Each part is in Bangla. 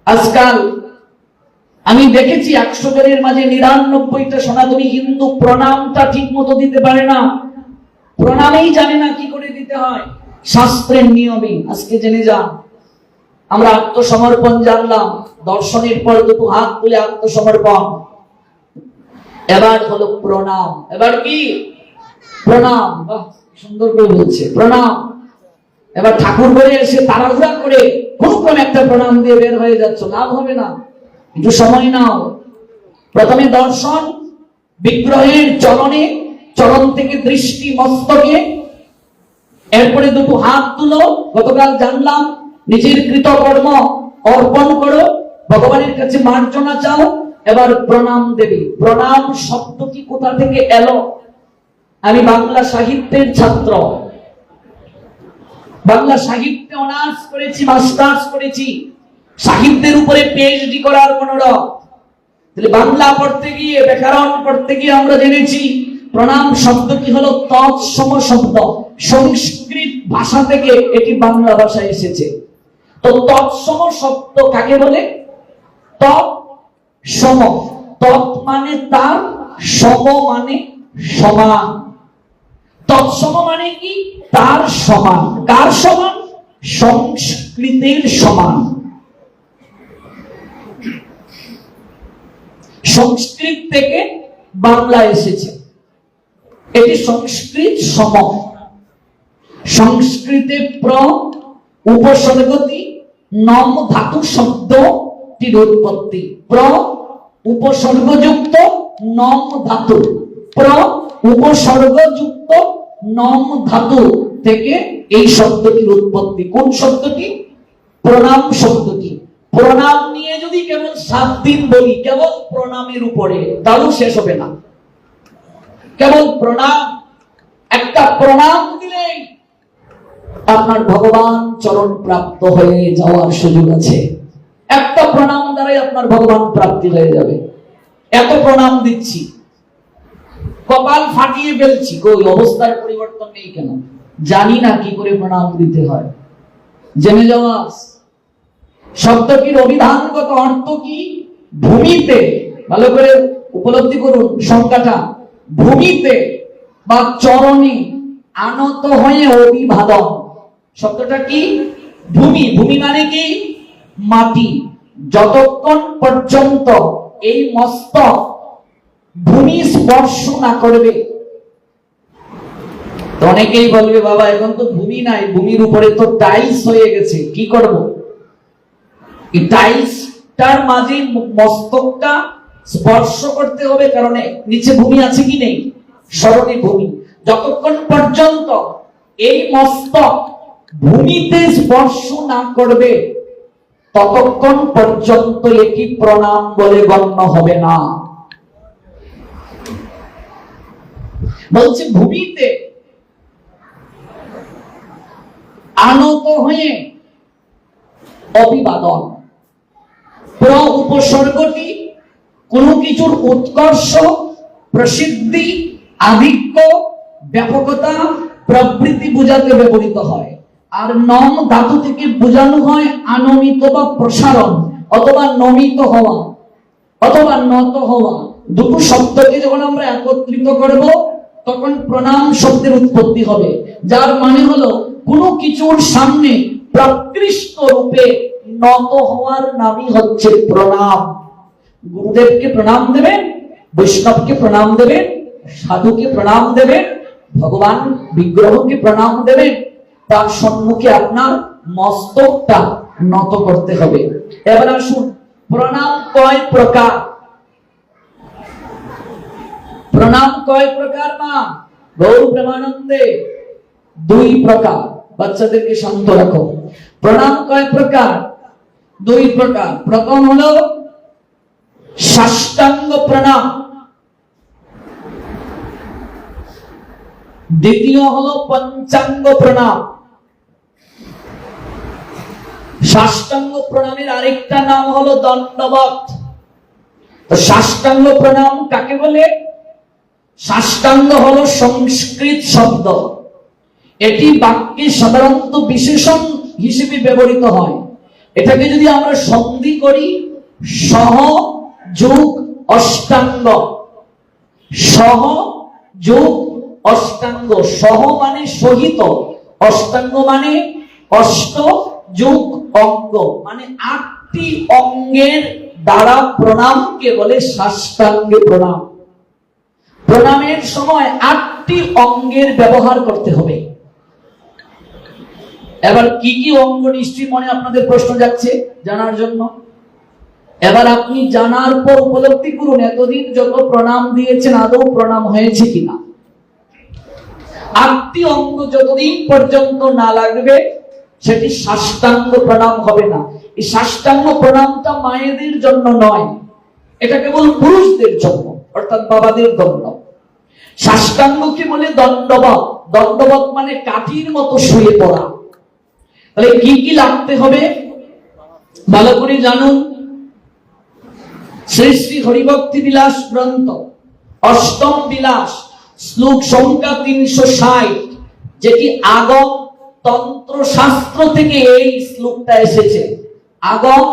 আজকাল আমি দেখেছি 100 জনের মাঝে 99টা সনাতনী হিন্দু প্রণামটা ঠিক মতো দিতে পারে না, প্রণামেই জানে না কি করে দিতে হয় শাস্ত্রের নিয়মে। আজকে জেনে যান, আমরা আত্মসমর্পণ জানলাম, দর্শনের পর দুটো হাত তুলে আত্মসমর্পণ। এবার হলো প্রণাম। এবার কি প্রণাম? বাহ, সুন্দর করে বলছে প্রণাম। এবার ঠাকুর করে এসে তাড়াহুড়া করে কোনো ক্রমে একটা প্রণাম দিয়ে বের হয়ে যাচ্ছ, লাভ হবে না, একটু সময় নাও। প্রথমে দর্শন, বিগ্রহের চরণে, চরণ থেকে দৃষ্টি মস্তকে, এরপরে দুটো হাত তুলো। গতকাল জানলাম নিজের কৃতকর্ম অর্পণ করো, ভগবানের কাছে মার্জনা চাও, এবার প্রণাম দেবে। প্রণাম শব্দটি কোথা থেকে এলো? আমি বাংলা সাহিত্যের ছাত্র, বাংলা সাহিত্যে অনার্স করেছি, মাস্টার্স করেছি, সাহিত্যের উপরে পিএইচডি করার অনুরোধ। তাহলে বাংলা পড়তে গিয়ে, ব্যাকরণ পড়তে গিয়ে আমরা জেনেছি প্রণাম শব্দটি হলো তৎসম শব্দ, সংস্কৃত ভাষা থেকে এটি বাংলা ভাষায় এসেছে। তো তৎসম শব্দ কাকে বলে? তৎসম, তৎ মানে তার, সম মানে সমান। তৎসম মানে কি? তার সমান। কার সমান? সংস্কৃতের সমান। সংস্কৃত থেকে বাংলা এসেছে, এটি সংস্কৃত সম। সংস্কৃতে প্র উপসর্গতি নম ধাতু শব্দটির উৎপত্তি। প্র উপসর্গযুক্ত নম ধাতু, প্র উপসর্গযুক্ত নম ধাতু থেকে এই শব্দটির উৎপত্তি। কোন শব্দটি? প্রণাম শব্দটি। প্রণাম নিয়ে যদি কেবল 7 দিন বলি, কেবল প্রণামের উপরে, তাও শেষ হবে না। কেবল প্রণাম, একটা প্রণাম দিলেই আপনার ভগবান চরণ প্রাপ্ত হয়ে যাওয়ার সুযোগ আছে। একটা প্রণাম দ্বারাই আপনার ভগবান প্রাপ্তি হয়ে যাবে। এত প্রণাম দিচ্ছি, কপাল ফাটিয়ে ফেলছি, কই অবস্থার পরিবর্তন নেই কেন? জানি না কি করে প্রণাম দিতে হয়। জেনে যাওয়া শব্দটির অভিধানগত অর্থ কি? ভূমিতে, ভালো করে উপলব্ধি করুন সংজ্ঞাটা। ভূমিতে বা চরণে আনত হয়ে অভিবাদন। শব্দটা কি? ভূমি। ভূমি মানে কি? মাটি। যতক্ষণ পর্যন্ত এই মস্তক ভূমি স্পর্শ না করবে, তো অনেকেই বলবে বাবা এখন তো ভূমি নাই, ভূমির উপরে তো টাইলস হয়ে গেছে, কি করব? এই টাইলসটার মাঝে মস্তকটা স্পর্শ করতে হবে, কারণ নিচে ভূমি আছে কি নেই? স্মরণে ভূমি। যতক্ষণ পর্যন্ত এই মস্তক ভূমিতে স্পর্শ না করবে, ততক্ষণ পর্যন্ত এটি প্রণাম বলে গণ্য হবে না। বলছে ভূমিতে আনত হয়ে অভিবাদন। প্র উপসর্গটি কোন কিছুর উৎকর্ষ, প্রসিদ্ধি, আধিক্য, ব্যাপকতা, প্রবৃত্তি বোঝাতে ব্যবহৃত হয়। আর নম ধাতু থেকে বোঝানো হয় আনমিত বা প্রসারণ, অথবা নমিত হওয়া, অথবা নত হওয়া। দুটো শব্দকে যখন আমরা একত্রিত করব, তখন প্রণাম শব্দের উৎপত্তি হবে, যার মানে হলো কোনো কিছুর সামনে প্রকৃষ্ট রূপে নত হওয়ার নামই হচ্ছে প্রণাম। গুরুদেবকে প্রণাম দেবেন, বৈষ্ণবকে প্রণাম দেবেন, সাধুকে প্রণাম দেবেন, ভগবান বিগ্রহকে প্রণাম দেবেন, তার সম্মুখে আপনার মস্তকটা নত করতে হবে। এবার আসুন, প্রণাম কয় প্রকার? প্রণাম কয় প্রকার? মা গৌর প্রেমানন্দে 2 প্রকার। বাচ্চাদেরকে শান্ত রাখো। প্রণাম কয় প্রকার? 2 প্রকার। প্রথম হলো সাষ্টাঙ্গ প্রণাম, দ্বিতীয় হলো পঞ্চাঙ্গ প্রণাম। সাষ্টাঙ্গ প্রণামের আরেকটা নাম হলো দণ্ডবত। তো সাষ্টাঙ্গ প্রণাম কাকে বলে? সাষ্টাঙ্গ হলো সংস্কৃত শব্দ, এটি বাক্যে সাধারণত বিশেষণ হিসেবে ব্যবহৃত হয়। এটাকে যদি আমরা সন্ধি করি, সহ যোগ অষ্টাঙ্গ, সহ যোগ অষ্টাঙ্গ। সহ মানে সহিত, অষ্টাঙ্গ মানে অষ্ট যোগ অঙ্গ, মানে 8টি অঙ্গের দ্বারা প্রণামকে বলে সাষ্টাঙ্গ প্রণাম। প্রণামের সময় 8টি অঙ্গের ব্যবহার করতে হবে। এবার কি কি অঙ্গ নিশ্চয়ই মনে আপনাদের প্রশ্ন যাচ্ছে জানার জন্য। এবার আপনি জানার পর উপলব্ধি করুন এতদিন যত প্রণাম দিয়েছেন আদৌ প্রণাম হয়েছে কিনা। 8টি অঙ্গ যতদিন পর্যন্ত না লাগবে সেটি সাষ্টাঙ্গ প্রণাম হবে না। এই সাষ্টাঙ্গ প্রণামটা মায়েদের জন্য নয়, এটা কেবল পুরুষদের জন্য, অর্থাৎ বাবাদের জন্য। সাষ্টাঙ্গকে বলে দণ্ডবত। দণ্ডবত মানে কাঠির মতো শুয়ে পড়া। তাহলে কি কি লাগতে হবে ভালো করে জানুন। শ্রী শ্রী হরিভক্তি বিলাস গ্রন্থ অষ্টম বিলাস শ্লোক সংখ্যা 360, যেটি আগম তন্ত্র শাস্ত্র থেকে এই শ্লোকটা এসেছে। আগম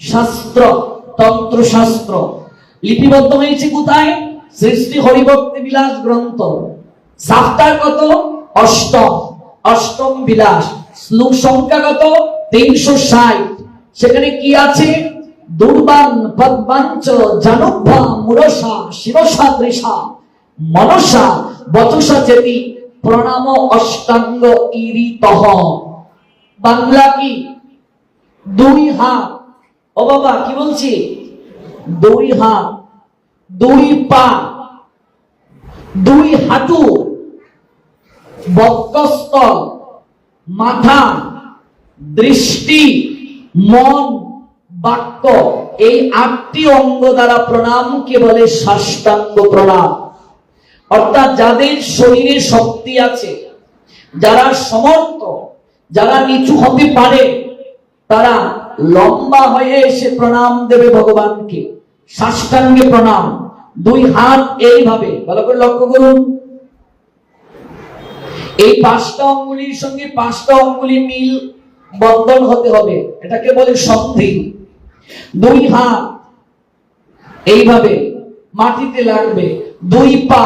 শাস্ত্র, তন্ত্র শাস্ত্র লিপিবদ্ধ হয়েছে কোথায়? শ্রী শ্রী হরিভক্তি বিলাস গ্রন্থ। চ্যাপ্টার কত? অষ্টম, অষ্টম বিলাস। শ্লোক সংখ্যা কত? 360। সেখানে কি আছে? দুর্বান পদ্মাঞ্চ জানুভা মুরসা শিরসা দৃশা মনসা বচসা চেতি প্রণাম অষ্টাঙ্গ ইরিতহ। বাংলা কি? 2 হাত। ও বাবা কি বলছি? 2 হাত, 2 পা, 2 হাঁটু, বক্ষস্থল, মাথা, দৃষ্টি, মন, বাক্য, এই 8টি অঙ্গ দ্বারা প্রণামকে বলে সাষ্টাঙ্গ প্রণাম। অর্থাৎ যাদের শরীরে শক্তি আছে, যারা সমর্থ, যারা নিচু হতে পারে, তারা লম্বা হয়ে এসে প্রণাম দেবে ভগবানকে। সাষ্টাঙ্গে প্রণাম। 2 হাত এইভাবে, ভালো করে লক্ষ্য করুন। এই 5টা অঙ্গুলির সঙ্গে 5টা অঙ্গুলি মিল বন্ধন হতে হবে, এটাকে বলে সন্ধি। 2 হাত এইভাবে মাটিতে লাগবে, 2 পা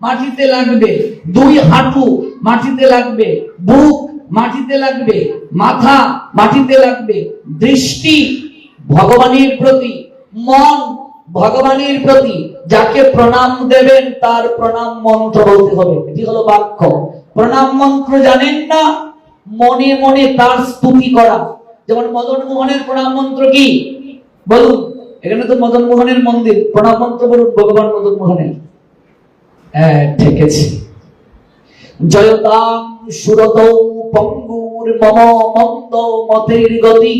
মাটিতে লাগবে, 2 হাঁটু মাটিতে লাগবে, বুক মাটিতে লাগবে, মাথা মাটিতে লাগবে, দৃষ্টি ভগবানের প্রতি, মন ভগবানের প্রতি। যাকে প্রণাম দেবেন তার প্রণাম মন্ত্র বলতে হবে, এটি হলো বাক্য। প্রণাম মন্ত্র জানেন না? মনে মনে তার স্তুতি করা। যেমন মদন মোহনের প্রণাম মন্ত্র কি বলুন? এখানে তো মদন মোহনের মন্দির, প্রণাম মন্ত্র বলুন ভগবান মদন মোহনের। হ্যাঁ ঠিক আছে। জয়তাং সুরতৌ পঙ্গুর মম মন্দ মতের গতি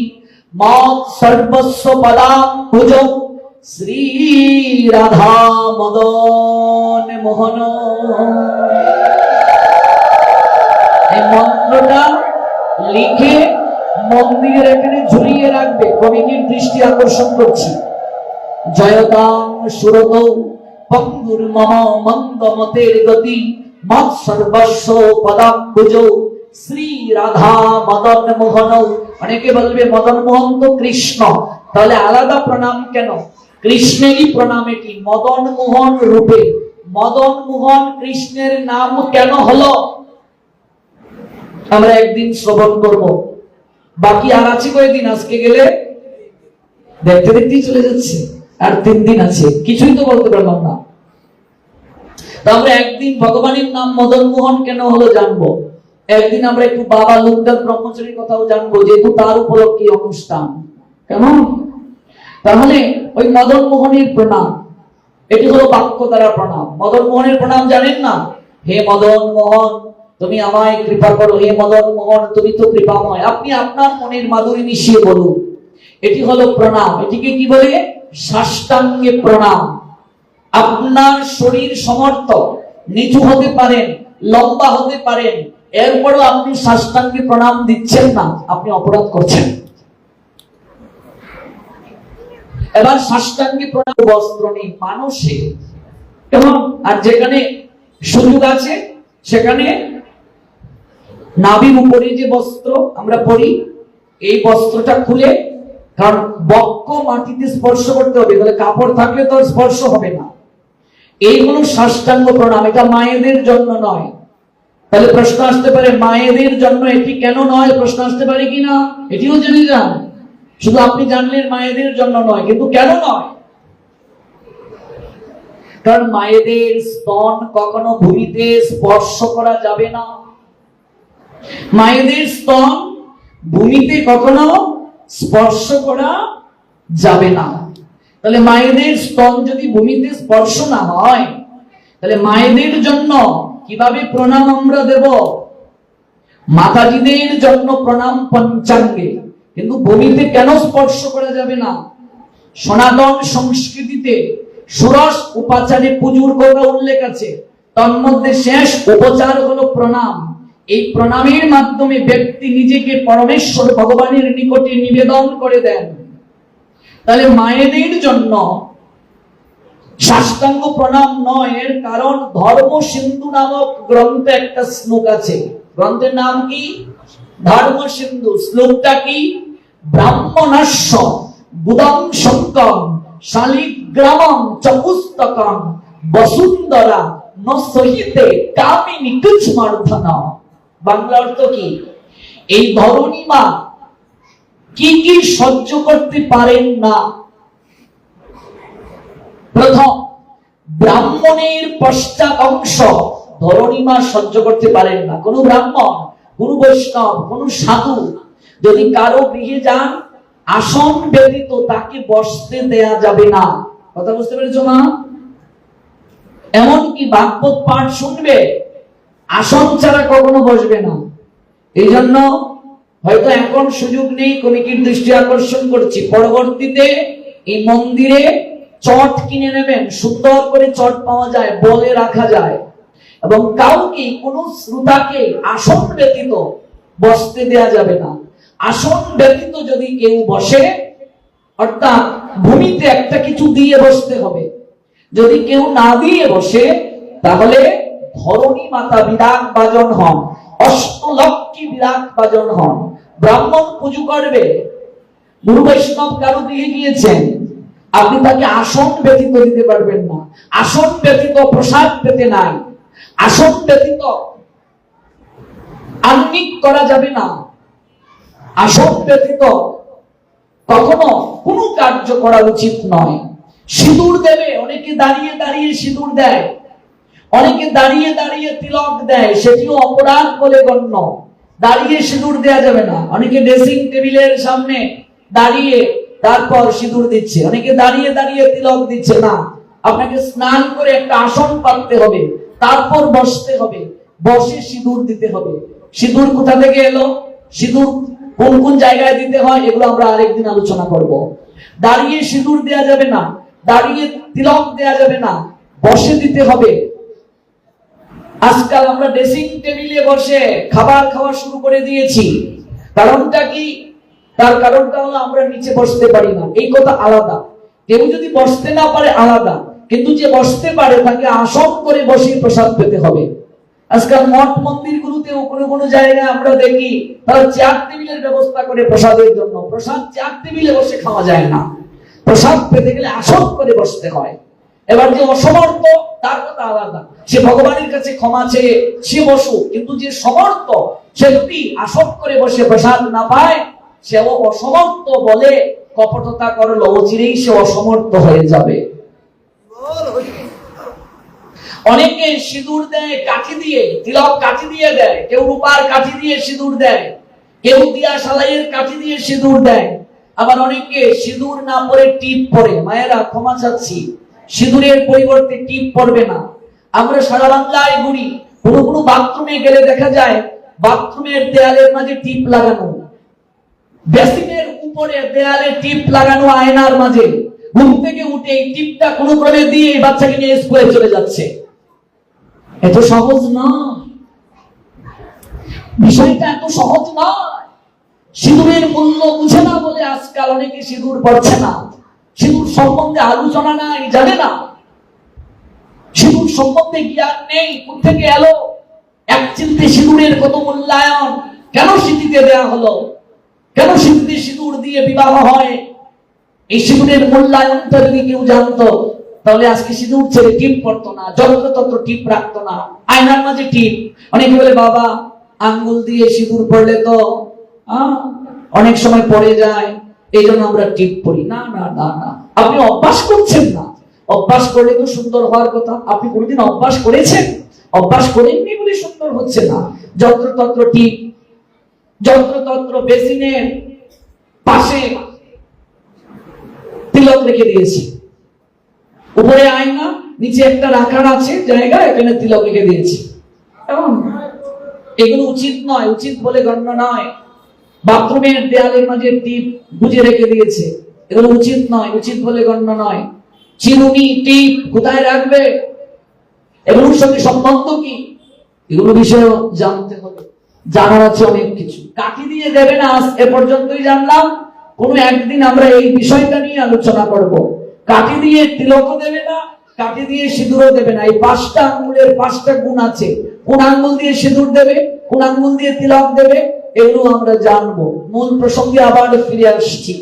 মত সর্বস্ব পদাম ভুজৌ শ্রী রাধা মদন মোহন। এই মন্ত্রটা লিখে মন্দিরের এখানে ঝুলিয়ে রাখবে। কমিটির দৃষ্টি আকর্ষণ করছি। জয়তাং সুরতৌ পঙ্গুর মম মন্দ মতের গতি মত সর্বস্ব পদাম্বুজৌ শ্রী রাধা মদন মোহন। অনেকে বলবে মদন মোহন তো কৃষ্ণ, তাহলে আলাদা প্রণাম কেন? কৃষ্ণেরই প্রণাম এটি, মদন মোহন রূপে। মদন মোহন কৃষ্ণের নাম কেন হলো আমরা একদিন শ্রবণ করব। বাকি আর আছে কয়েকদিন, আজকে গেলে দেখতে দেখতেই চলে যাচ্ছে, আর 3 দিন আছে, কিছুই তো বলতে পারলাম না। আমরা একদিন ভগবানের নাম মদন মোহন কেন হলো জানবো। একদিন আমরা একটু বাবা লোকনাথ ব্রহ্মচারীর কথাও জানবো, যেহেতু তার উপলক্ষে অনুষ্ঠান। কেমন? তাহলে ওই মদন মোহনের প্রণাম, এটি হলো বাক্য দ্বারা প্রণাম। মদন মোহনের প্রণাম জানেন না? হে মদন মোহন তুমি আমায় কৃপা করো, হে মদন মোহন তুমি তো কৃপাময়। আপনি আপনার মনের মাধুরী মিশিয়ে বলুন, এটি হলো প্রণাম। এটিকে কি বলে? সাষ্টাঙ্গে প্রণাম। আপনার শরীর সমর্থ, নিচু হতে পারেন, লম্বা হতে পারেন, এরপরও আপনি সাষ্টাঙ্গে প্রণাম দিচ্ছেন না, আপনি অপরাধ করছেন। এবার সাষ্টাঙ্গে প্রণাম বস্ত্র নেই মানুষে, এবং আর যেখানে সুযোগ আছে সেখানে নাভির উপরে যে বস্ত্র আমরা পরি এই বস্ত্রটা খুলে, কারণ বক্ষ মাটিতে স্পর্শ করতে হবে, তাহলে কাপড় থাকলে তো স্পর্শ হবে না। এই হলো সাষ্টাঙ্গ প্রণাম, এটা মায়েদের জন্য নয়। তাহলে প্রশ্ন আসতে পারে মায়েদের জন্য এটি কেন নয়, প্রশ্ন আসতে পারে কিনা, এটিও জেনে যান। শুধু আপনি জানলেন মায়েদের জন্য নয়, কিন্তু কেন নয়? কারণ মায়েদের স্তন কখনো ভূমিতে স্পর্শ করা যাবে না। মায়েদের স্তন ভূমিতে কখনো স্পর্শ করা যাবে না। তাহলে মায়েদের স্তন যদি ভূমিতে স্পর্শ না হয়, তাহলে মায়েদের জন্য কিভাবে প্রণাম আমরা দেব? মাতাজিদের জন্য প্রণাম পঞ্চাঙ্গে, কিন্তু ভূমিতে কেন স্পর্শ করা যাবে না? সনাতন সংস্কৃতিতে ষোড়শ উপাচারে পুজোর কথা উল্লেখ আছে, তন্মধ্যে শেষ উপচার হলো প্রণাম। এই প্রণামের মাধ্যমে ব্যক্তি নিজেকে পরমেশ্বর ভগবানের নিকটে নিবেদন করে দেন। তাহলে মায়েদের জন্য সাষ্টাঙ্গ প্রণাম নয়, এর কারণ ধর্ম সিন্ধু নামক গ্রন্থে একটা শ্লোক আছে। গ্রন্থের নাম কি? ধর্ম সিন্ধু। শ্লোকটা কি? ব্রাহ্মণস্য বুদং শঙ্কম শালিগ্রামং চপুস্তকম বসুন্ধরা ন সহিতে কামিনী কুচমর্ধন। বাংলা অর্থ কি? এই ধরণী মা কি কি সহ্য করতে পারেন না? প্রথম, ব্রাহ্মণের পশ্চাৎ অংশ ধরণী মা সহ্য করতে পারেন না। কোন ব্রাহ্মণ, কোন বৈষ্ণব, কোন সাধু যদি কারো গৃহে যান, আসন ব্যতীত তাকে বসতে দেয়া যাবে না। কথা বুঝতে পেরেছো মা? এমনকি ভাগবত পাঠ শুনবে, আসন ছাড়া কখনো বসবে না। এই জন্য হয়তো এখন সুযোগ নেই, কমিটির দৃষ্টি আকর্ষণ করছি, পরবর্তীতে এই মন্দিরে চট কিনে নেবেন। সুন্দর করে চট পাওয়া যায়, বলে রাখা যায়, এবং কাউকে কোন শ্রোতাকে আসন ব্যতীত বসতে দেয়া যাবে না। আসন ব্যতীত যদি কেউ বসে, অর্থাৎ ভূমিতে একটা কিছু দিয়ে বসতে হবে। যদি কেউ না দিয়ে বসে, তাহলে ধরণী মাতা বিরাগ বাজন হন, অষ্টলক্ষ্মী বিরাগ বাজন হন। ব্রাহ্মণ পুজো করবে, গুরু বৈষ্ণব কারো দিয়ে গিয়েছেন, আপনি তাকে আসন ব্যতীত দিতে পারবেন না। আসন ব্যতীত প্রসাদ পেতে নাই, আসন ব্যতীত আহ্নিক করা যাবে না, আসন ব্যতীত কখনো কোন কার্য করা উচিত নয়। সিঁদুর দেবে, অনেকে দাঁড়িয়ে দাঁড়িয়ে সিঁদুর দেয়, অনেকে দাঁড়িয়ে দাঁড়িয়ে তিলক দেয়, সেটিও অপরাধ বলে গণ্য। দাঁড়িয়ে সিঁদুর দেয়া যাবে না। অনেকে ড্রেসিং টেবিলের সামনে দাঁড়িয়ে তারপর সিঁদুর দিচ্ছে, অনেকে দাঁড়িয়ে দাঁড়িয়ে তিলক দিচ্ছে না। আপনাকে স্নান করে একটা আসন পাততে হবে, তারপর বসতে হবে, বসে সিঁদুর দিতে হবে। সিঁদুর কোথা থেকে এলো, সিঁদুর কোন কোন জায়গায় দিতে হয়, এগুলো আমরা আরেকদিন আলোচনা করব। দাঁড়িয়ে সিঁদুর দেয়া যাবে না, দাঁড়িয়ে তিলক দেয়া যাবে না, বসে দিতে হবে। আজকাল আমরা ড্রেসিং টেবিলে বসে খাবার খাওয়া শুরু করে দিয়েছি। কারণটা কি? তার কারণটা হলো আমরা নিচে বসতে পারি না, এই কথা আলাদা। কেউ যদি বসতে না পারে আলাদা, কিন্তু যে বসতে পারে তাকে আসন করে বসে প্রসাদ পেতে হবে। আজকাল মঠ মন্দিরগুলোতেও কোনো কোনো জায়গায় আমরা দেখি তারা চেয়ার টেবিলের ব্যবস্থা করে প্রসাদের জন্য। প্রসাদ চেয়ার টেবিলে বসে খাওয়া যায় না, প্রসাদ পেতে গেলে আসন করে বসতে হয়। এবার যে অসমর্থ, তার কথা আলাদা, সে ভগবানের কাছে ক্ষমা চেয়ে সে বসুক, কিন্তু যে সমর্থ সে যদি আসন করে বসে প্রসাদ না পায়, সেও অসমর্থ বলে কপটতা করলো, অচিরেই সে অসমর্থ হয়ে যাবে। অনেকে সিঁদুর দেয় কাঠি দিয়ে, তিলক কাঠি দিয়ে দেয়, কেউ রূপার কাঠি দিয়ে সিঁদুর দেয়, কেউ দিয়া সালাইয়ের কাঠি দিয়ে সিঁদুর দেয়, আবার অনেকে সিঁদুর না পরে টিপ পরে। মায়েরা ক্ষমা চাচ্ছি, সিঁদুরের পরিবর্তে টিপ পরবে না। আমরা সারা বাংলায় ঘুরি, কোনো কোনো বাথরুমে গেলে দেখা যায় বাথরুমের দেয়ালের মাঝে টিপ লাগানো, বেসিনের উপরে দেয়ালে টিপ লাগানো, আয়নার মাঝে। ঘুম থেকে উঠে এই টিপটা কোনো ক্রমে দিয়ে বাচ্চাকে নিয়ে স্কুলে চলে যাচ্ছে। এত সহজ নয়, বিষয়টা এত সহজ নয়। সিঁদুরের মূল্য বুঝে না বলে আজকাল অনেকে সিঁদুর পড়ছে না, সিঁদুর সম্বন্ধে আলোচনা নাই, জানে না, সিঁদুর সম্বন্ধে জ্ঞান নেই। কোথেকে এলো এক চিন্তে সিঁদুরের কত মূল্যায়ন, কেন স্মৃতিতে দেয়া হলো? কেন সিঁদুরে সিঁদুর দিয়ে বিবাহ হয়? এই সিঁদুরের মূল্যায়নটা যদি কেউ জানতো, তাহলে আজকে সিঁদুর ছেড়ে টিপ পড়তো না, যত্রতত্র টিপ রাখতো না, আয়নার মাঝে টিপ। অনেকে বলে বাবা আঙ্গুল দিয়ে সিঁদুর পড়লে তো অনেক সময় পড়ে যায়, এই জন্য আমরা টিপ পড়ি। না না না না, আপনি অভ্যাস করছেন না। অভ্যাস করলে তো সুন্দর হওয়ার কথা। আপনি কোনোদিন অভ্যাস করেছেন? অভ্যাস করেননি বলে সুন্দর হচ্ছে না। যত্রতত্র টিপ, যত্রতত্র বেসিনের পাশে তিলক রেখে দিয়েছি, উপরে আয়না, নিচে একটা রাখার আছে জায়গা, এখানে তিলক রেখে দিয়েছি। এগুলো উচিত নয়, উচিত বলে গণ্য নয়। বাথরুমের দেয়ালের মাঝে টিপ গুজে রেখে দিয়েছে, এগুলো উচিত নয়, উচিত বলে গণ্য নয়। চিরুনি টিপ কোথায় রাখবে, এগুলোর সঙ্গে সম্বন্ধ কি, এগুলো বিষয়ে জানতে হবে। জানার আছে অনেক কিছু। কাঠি দিয়ে দেবে না, এ পর্যন্তই জানলাম। কোনো একদিন আমরা এই বিষয়টা নিয়ে আলোচনা করব। কাঠি দিয়ে তিলকও দেবে না, কাঠি দিয়ে সিঁদুরও দেবে না। এই 5টা আঙ্গুলের 5টা গুণ আছে। কোন আঙ্গুল দিয়ে সিঁদুর দেবে, কোন আঙ্গুল দিয়ে তিলক দেবে, এগুলো আমরা জানবো। মূল প্রসঙ্গে আবার ফিরে আসছি।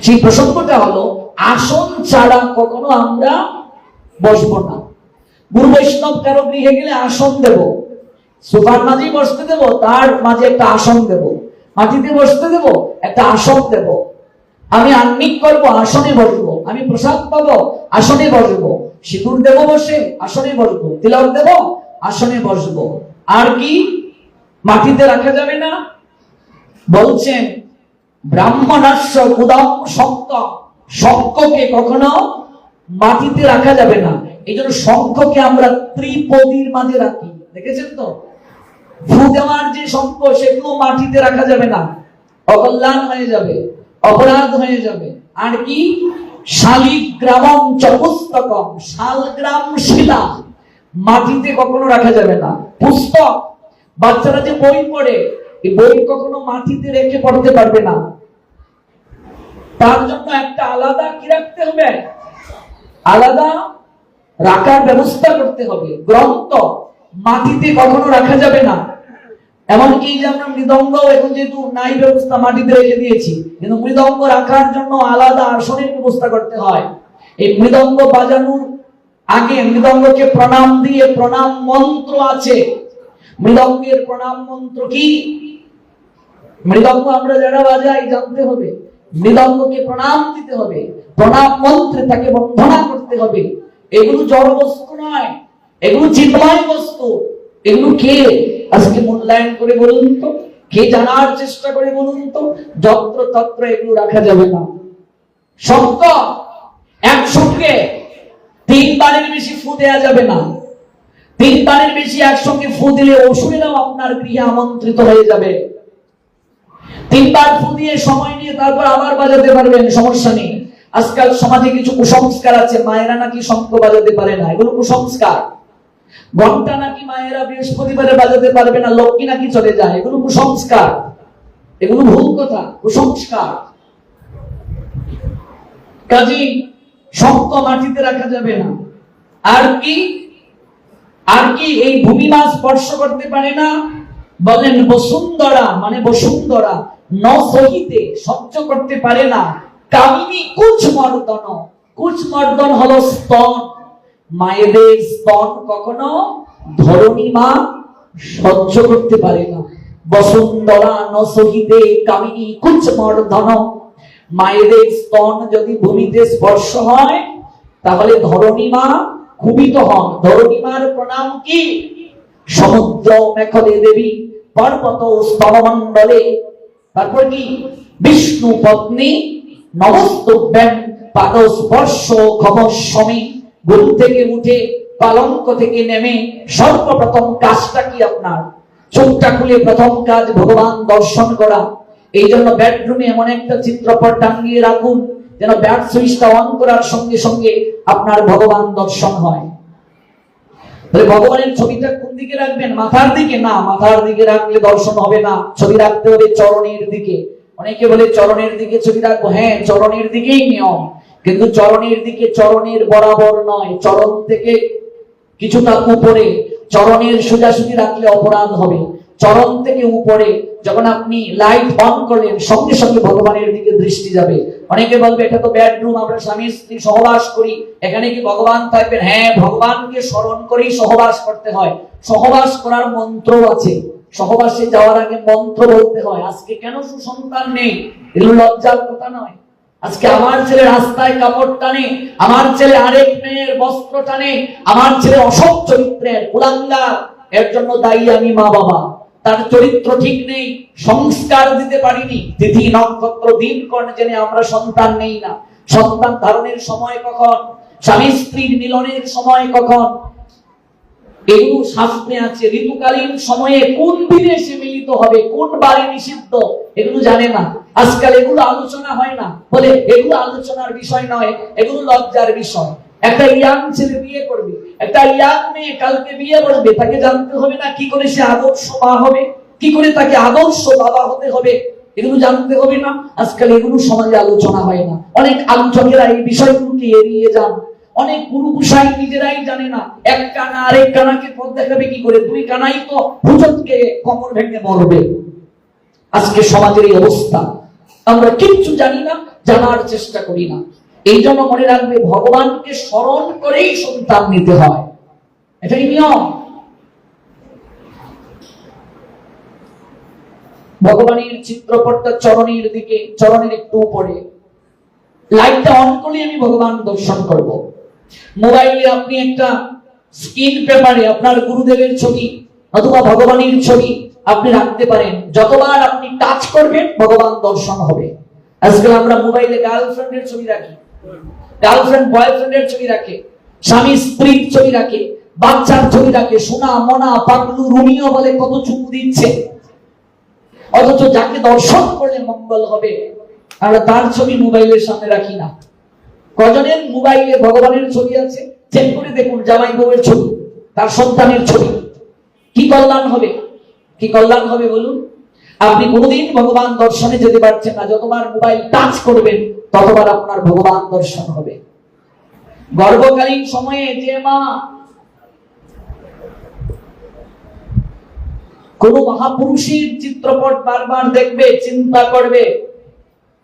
সেই প্রসঙ্গটা হলো আসন ছাড়া কখনো আমরা বসবো না। গুরু বৈষ্ণব কারো গৃহে গেলে আসন দেব, সোফার মাঝে বসতে দেব, তার মাঝে একটা আসন দেব। মাটিতে বসতে দেব, একটা আসন দেব। আমি আহ্নিক করবো, আসনে বসবো। আমি প্রসাদ পাবো, আসনে বসবো। সিঁদুর দেব বসে, আসনে বসবো। তিলক দেব, আসনে বসবো। আর কি মাটিতে রাখা যাবে না? বলছেন ব্রাহ্মণাস্য উদম শক্ত, শঙ্খকে কখনো মাটিতে রাখা যাবে না। এই জন্য শঙ্খকে আমরা ত্রিপদীর মাঝে রাখি, দেখেছেন তো? ফু দেওয়ার যে শঙ্খ, সেগুলো মাটিতে রাখা যাবে না, অকল্যাণ হয়ে যাবে, অপরাধ হয়ে যাবে। আর কি শালিগ্রামম চ পুস্তকম, শালগ্রাম শিলা মাটিতে কখনো রাখা যাবে না। পুস্তক, বাচ্চারা যে বই পড়ে, এই বই কখনো মাটিতে রেখে পড়তে পারবে না। তার জন্য একটা আলাদা কি রাখতে হবে, আলাদা রাখার ব্যবস্থা করতে হবে। গ্রন্থ মাটিতে কখনো রাখা যাবে না। এমনকি যে আমরা মৃদঙ্গ, এখন যেহেতু নাই ব্যবস্থা, মাটিতে রেখে দিয়েছি, কিন্তু মৃদঙ্গ রাখার জন্য আলাদা আসনের ব্যবস্থা করতে হয়। এই মৃদঙ্গ বাজানোর আগে মৃদঙ্গকে প্রণাম দিয়ে প্রণাম মন্ত্র আছে। মৃদঙ্গের প্রণাম মন্ত্র কি? মৃদঙ্গ আমরা যারা বাজাই জানতে হবে, মৃদঙ্গকে প্রণাম দিতে হবে, প্রণাম মন্ত্রে তাকে বন্দনা করতে হবে। এগুলো জড় বস্তু নয়, এগুলো চিন্ময় বস্তু। এগুলো কে আজকে মূল্যায়ন করে বলুন তো, কে জানার চেষ্টা করে বলুন তো? যত্র তত্র এগুলো রাখা যাবে না। শব্দ একসঙ্গে 3 বারের বেশি ফু দেওয়া যাবে না। 3 বারের বেশি একসঙ্গে ফু দিলে অসুরেরাও আপনার গৃহে আমন্ত্রিত হয়ে যাবে। 3 বার ফু দিয়ে সময় নিয়ে তারপর আবার বাজাতে পারবেন, সমস্যা নেই। আজকাল সমাজে কিছু কুসংস্কার আছে, মায়েরা নাকি শঙ্খ বাজাতে পারে না, এগুলো কুসংস্কার। ঘন্টা নাকি মায়েরা বৃহস্পতিবারে বাজাতে পারবে না, লক্ষ্মী নাকি চলে যায়, এগুলো কুসংস্কার, এগুলো ভুল কথা, কুসংস্কার। কাজী শঙ্খ মাটিতে রাখা যাবে না। আর কি, আর কি এই ভূমি মা স্পর্শ করতে পারে না। বলেন বসুন্ধরা, মানে বসুন্ধরা ন সহিতে, সহ্য করতে পারে না। কামিনী কুচমর্দন, কুচমর্দন হলো স্তন। মায়েদের স্তন কখনো ধরণী মা সহ্য করতে পারে না। বসুন্ধরা ন সহিতে কামিনী কুচমর্দন। মায়েদের স্তন যদি ভূমিতে স্পর্শ হয়, তাহলে ধরণী মা ক্ষুবিত হন। ধরণী মার প্রণাম কি? সমুদ্র মেখলে দেবী, পর্বত স্তবমণ্ডলে। তারপর কি? বিষ্ণু পত্নী নমস্তভ্যাং, পাদ স্পর্শ খমস্বমী। ঘুম থেকে উঠে, পালঙ্ক থেকে নেমে সর্বপ্রথম কাজটা কি আপনার? চোখটা খুলে প্রথম কাজ ভগবান দর্শন করা। এই জন্য বেডরুমে এমন একটা চিত্রপট টাঙিয়ে রাখুন, যেন ব্যাট সুইচটা অন করার সঙ্গে সঙ্গে আপনার ভগবান দর্শন হয়। তাহলে ভগবানের ছবিটা কোন দিকে রাখবেন? মাথার দিকে না, মাথার দিকে রাখলে দর্শন হবে না। ছবি রাখতে হবে চরণের দিকে। অনেকে বলে চরণের দিকে ছবি রাখবো। হ্যাঁ, চরণের দিকেই নিয়ম, কিন্তু চরণের দিকে চরণের বরাবর নয়, চরণ থেকে কিছুটা উপরে। চরণের সোজাসুজি রাখলে অপরাধ হবে। চরণ থেকে উপরে যখন আপনি লাইট অন করলেন সঙ্গে সঙ্গে ভগবানের দিকে দৃষ্টি যাবে। অনেকে বলবে এটা তো বেডরুম, আমরা স্বামী স্ত্রী সহবাস করি, এখানে কি ভগবান থাকবেন? হ্যাঁ, ভগবানকে স্মরণ করেই সহবাস করতে হয়। সহবাস করার মন্ত্র আছে, সহবাসে যাওয়ার আগে মন্ত্র বলতে হয়। আজকে কেন সুসন্তান নেই, এগুলো লজ্জার কথা নয়। আজকে আমার ছেলে রাস্তায় কাপড় টানে, আমার ছেলে আরেক মেয়ের বস্ত্র টানে, আমার ছেলে অসৎ চরিত্রের কুলাঙ্গার, এর জন্য দায়ী আমি মা বাবা। তার চরিত্র ঠিক নেই, সংস্কার দিতে পারিনি, তিথি নক্ষত্র দিনক্ষণ জেনে আমরা সন্তান নেই না। সন্তান ধারণের সময় কখন, স্বামী স্ত্রীর মিলনের সময় কখন, এগুলো শাস্ত্রে আছে। ঋতুকালীন সময়ে কোন দিনে সে মিলিত হবে, কোন বারে নিষিদ্ধ, এগুলো জানে না। আজকাল এগুলো আলোচনা হয় না, বলে এগুলো আলোচনার বিষয় নয়, এগুলো লজ্জার বিষয়। একটা ইয়াং ছেলে বিয়ে করবে, একটা ইয়াং মেয়ে কালকে বিয়ে করবে, তাকে জানতে হবে না কি করে সে আদর্শ মা হবে, কি করে তাকে আদর্শ বাবা হতে হবে, এগুলো জানতে হবে না? আজকাল এগুলো সমাজে আলোচনা হয় না। অনেক আলোচকেরা এই বিষয়গুলোকে এড়িয়ে যান। অনেক গুরু গোসাই নিজেরাই জানে না এক কানা আরেক কানাকে পথ দেখাবে কি করে, দুই কানাই তো হুজুরকে কোমর ভেঙে মরবে। আজকে সমাজের এই অবস্থা, আমরা কিচ্ছু জানি না, জানার চেষ্টা করি না। এই জন্য মনে রাখবে, ভগবানকে স্মরণ করেই সন্তান নিতে হয়, এটাই নিয়ম। ভগবানের চিত্রপটটা চরণের দিকে, চরণের একটু উপরে। লাইটটা অন করলে আমি ভগবান দর্শন করব। মোবাইলে আপনি একটা স্ক্রিন পেপারে আপনার গুরুদেবের ছবি অথবা ভগবানের ছবি আপনি রাখতে পারেন। যতবার আপনি টাচ করবেন ভগবান দর্শন হবে। আজকাল আমরা মোবাইলে গার্লফ্রেন্ডের ছবি রাখি, গার্লফ্রেন্ড বয়ফ্রেন্ডের ছবি রাখে, স্বামী স্ত্রীর ছবি রাখে, বাচ্চার ছবি রাখে, সোনা মনা পাগলু রুমিও বলে কত চুমু দিচ্ছে। অথচ যাকে দর্শন করলে মঙ্গল হবে আমরা তার ছবি মোবাইলের সামনে রাখি না। কজনের মোবাইলে ভগবানের ছবি আছে? চেক করে দেখুন, জামাই বউয়ের ছবি, তার সন্তানের ছবি। কি কল্যাণ হবে, কি কল্যাণ হবে বলুন? আপনি কোনোদিন ভগবান দর্শনে যেতে পারছেন না। যতবার মোবাইল টাচ করবেন ততবার আপনার ভগবান দর্শন হবে। গর্ভকালীন সময়ে যে মা কোন মহাপুরুষের চিত্রপট বারবার দেখবে, চিন্তা করবে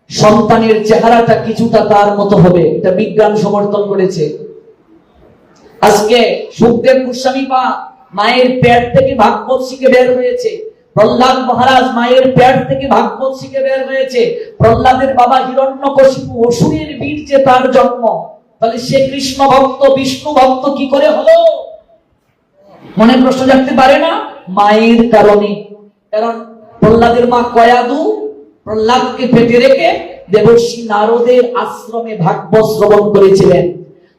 সন্তানের চেহারাটা কিছুটা তার মতো হবে, এটা বিজ্ঞান সমর্থন করেছে। আজকে সুখদেব গোস্বামী পা মায়ের পেট থেকে ভাগবত শিখে বের হয়েছে, প্রহ্লাদ মহারাজ মায়ের পেট থেকে ভাগবত শিখে বের হয়েছে। প্রহ্লাদের বাবা হিরণ্যকশিপু অসুরের বীর্যে তার জন্ম, তাহলে সে কৃষ্ণ ভক্ত বিষ্ণু ভক্ত কি করে হলো? মনে প্রশ্ন জাগতে পারে না? মায়ের কারণে। কারণ প্রহ্লাদের মা কয়াদু প্রহ্লাদকে পেটে রেখে দেবর্ষি নারদের আশ্রমে ভাগবত শ্রবণ করেছিলেন।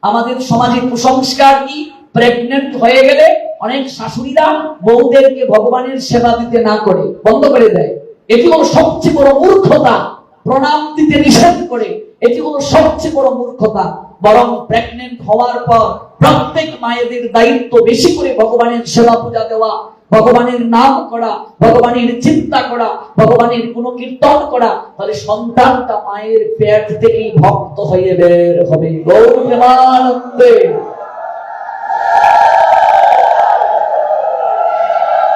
আমাদের সমাজে কুসংস্কার কি, প্রেগনেন্ট হয়ে গেলে অনেক শাশুড়িরা বউদেরকে ভগবানের সেবা দিতে না করে বন্ধ করে দেয়। এটি হলো সবচেয়ে বড় মূর্খতা। প্রণাম দিতে নিষেধ করে, এটি হলো সবচেয়ে বড় মূর্খতা। বরং প্রেগনেন্ট হওয়ার পর প্রত্যেক মায়েদের দায়িত্ব বেশি করে ভগবানের সেবা পূজা দেওয়া, ভগবানের নাম করা, ভগবানের চিন্তা করা, ভগবানের গুণকীর্তন করা। তাহলে সন্তানটা মায়ের পেট থেকেই ভক্ত হয়ে বের হবে। গৌর প্রেমানন্দে।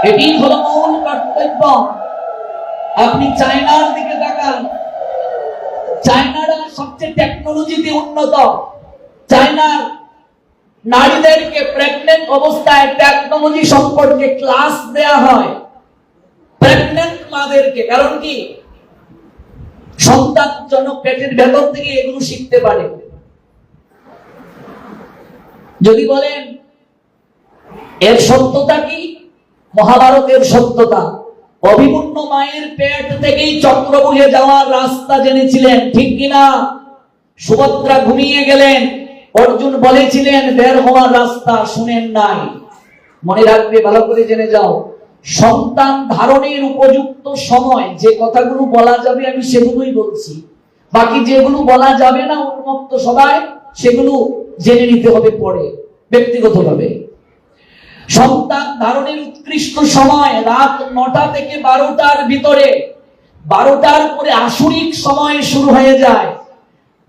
এটি হলো মূল কর্তব্য। আপনি চায়নার দিকে তাকান, চায়নারা সবচেয়ে টেকনোলজিতে উন্নত। চায়নার নারীদেরকে প্রেগনেন্ট অবস্থায় টেকনোলজি সম্পর্কে ক্লাস দেয়া হয় প্রেগনেন্ট মাদেরকে। কারণ কি? সন্তান জনক পেটের ভেতর থেকে এগুলো শিখতে পারে। যদি বলেন এর সত্যতা কি, মহাভারতের সত্যতা। অভিমন্যু মায়ের পেট থেকেই চক্রবুহে যাওয়ার রাস্তা জেনেছিলেন, ঠিক কিনা? সুভদ্রা ঘুমিয়ে গেলেন, অর্জুন বলেছিলেন বের হওয়ার রাস্তা, শুনেন নাই। মনে রাখবে, ভালো করে জেনে যাও, সন্তান ধারণের উপযুক্ত সময় যে কথাগুলো বলা যাবে আমি সেগুলোই বলছি। বাকি যেগুলো বলা যাবে না উন্মুক্ত সবাই, সেগুলো জেনে নিতে হবে পরে ব্যক্তিগতভাবে। সন্তান ধারণের উৎকৃষ্ট সময় রাত 9টা থেকে 12টার ভিতরে। 12টার পরে আসরিক সময় শুরু হয়ে যায়।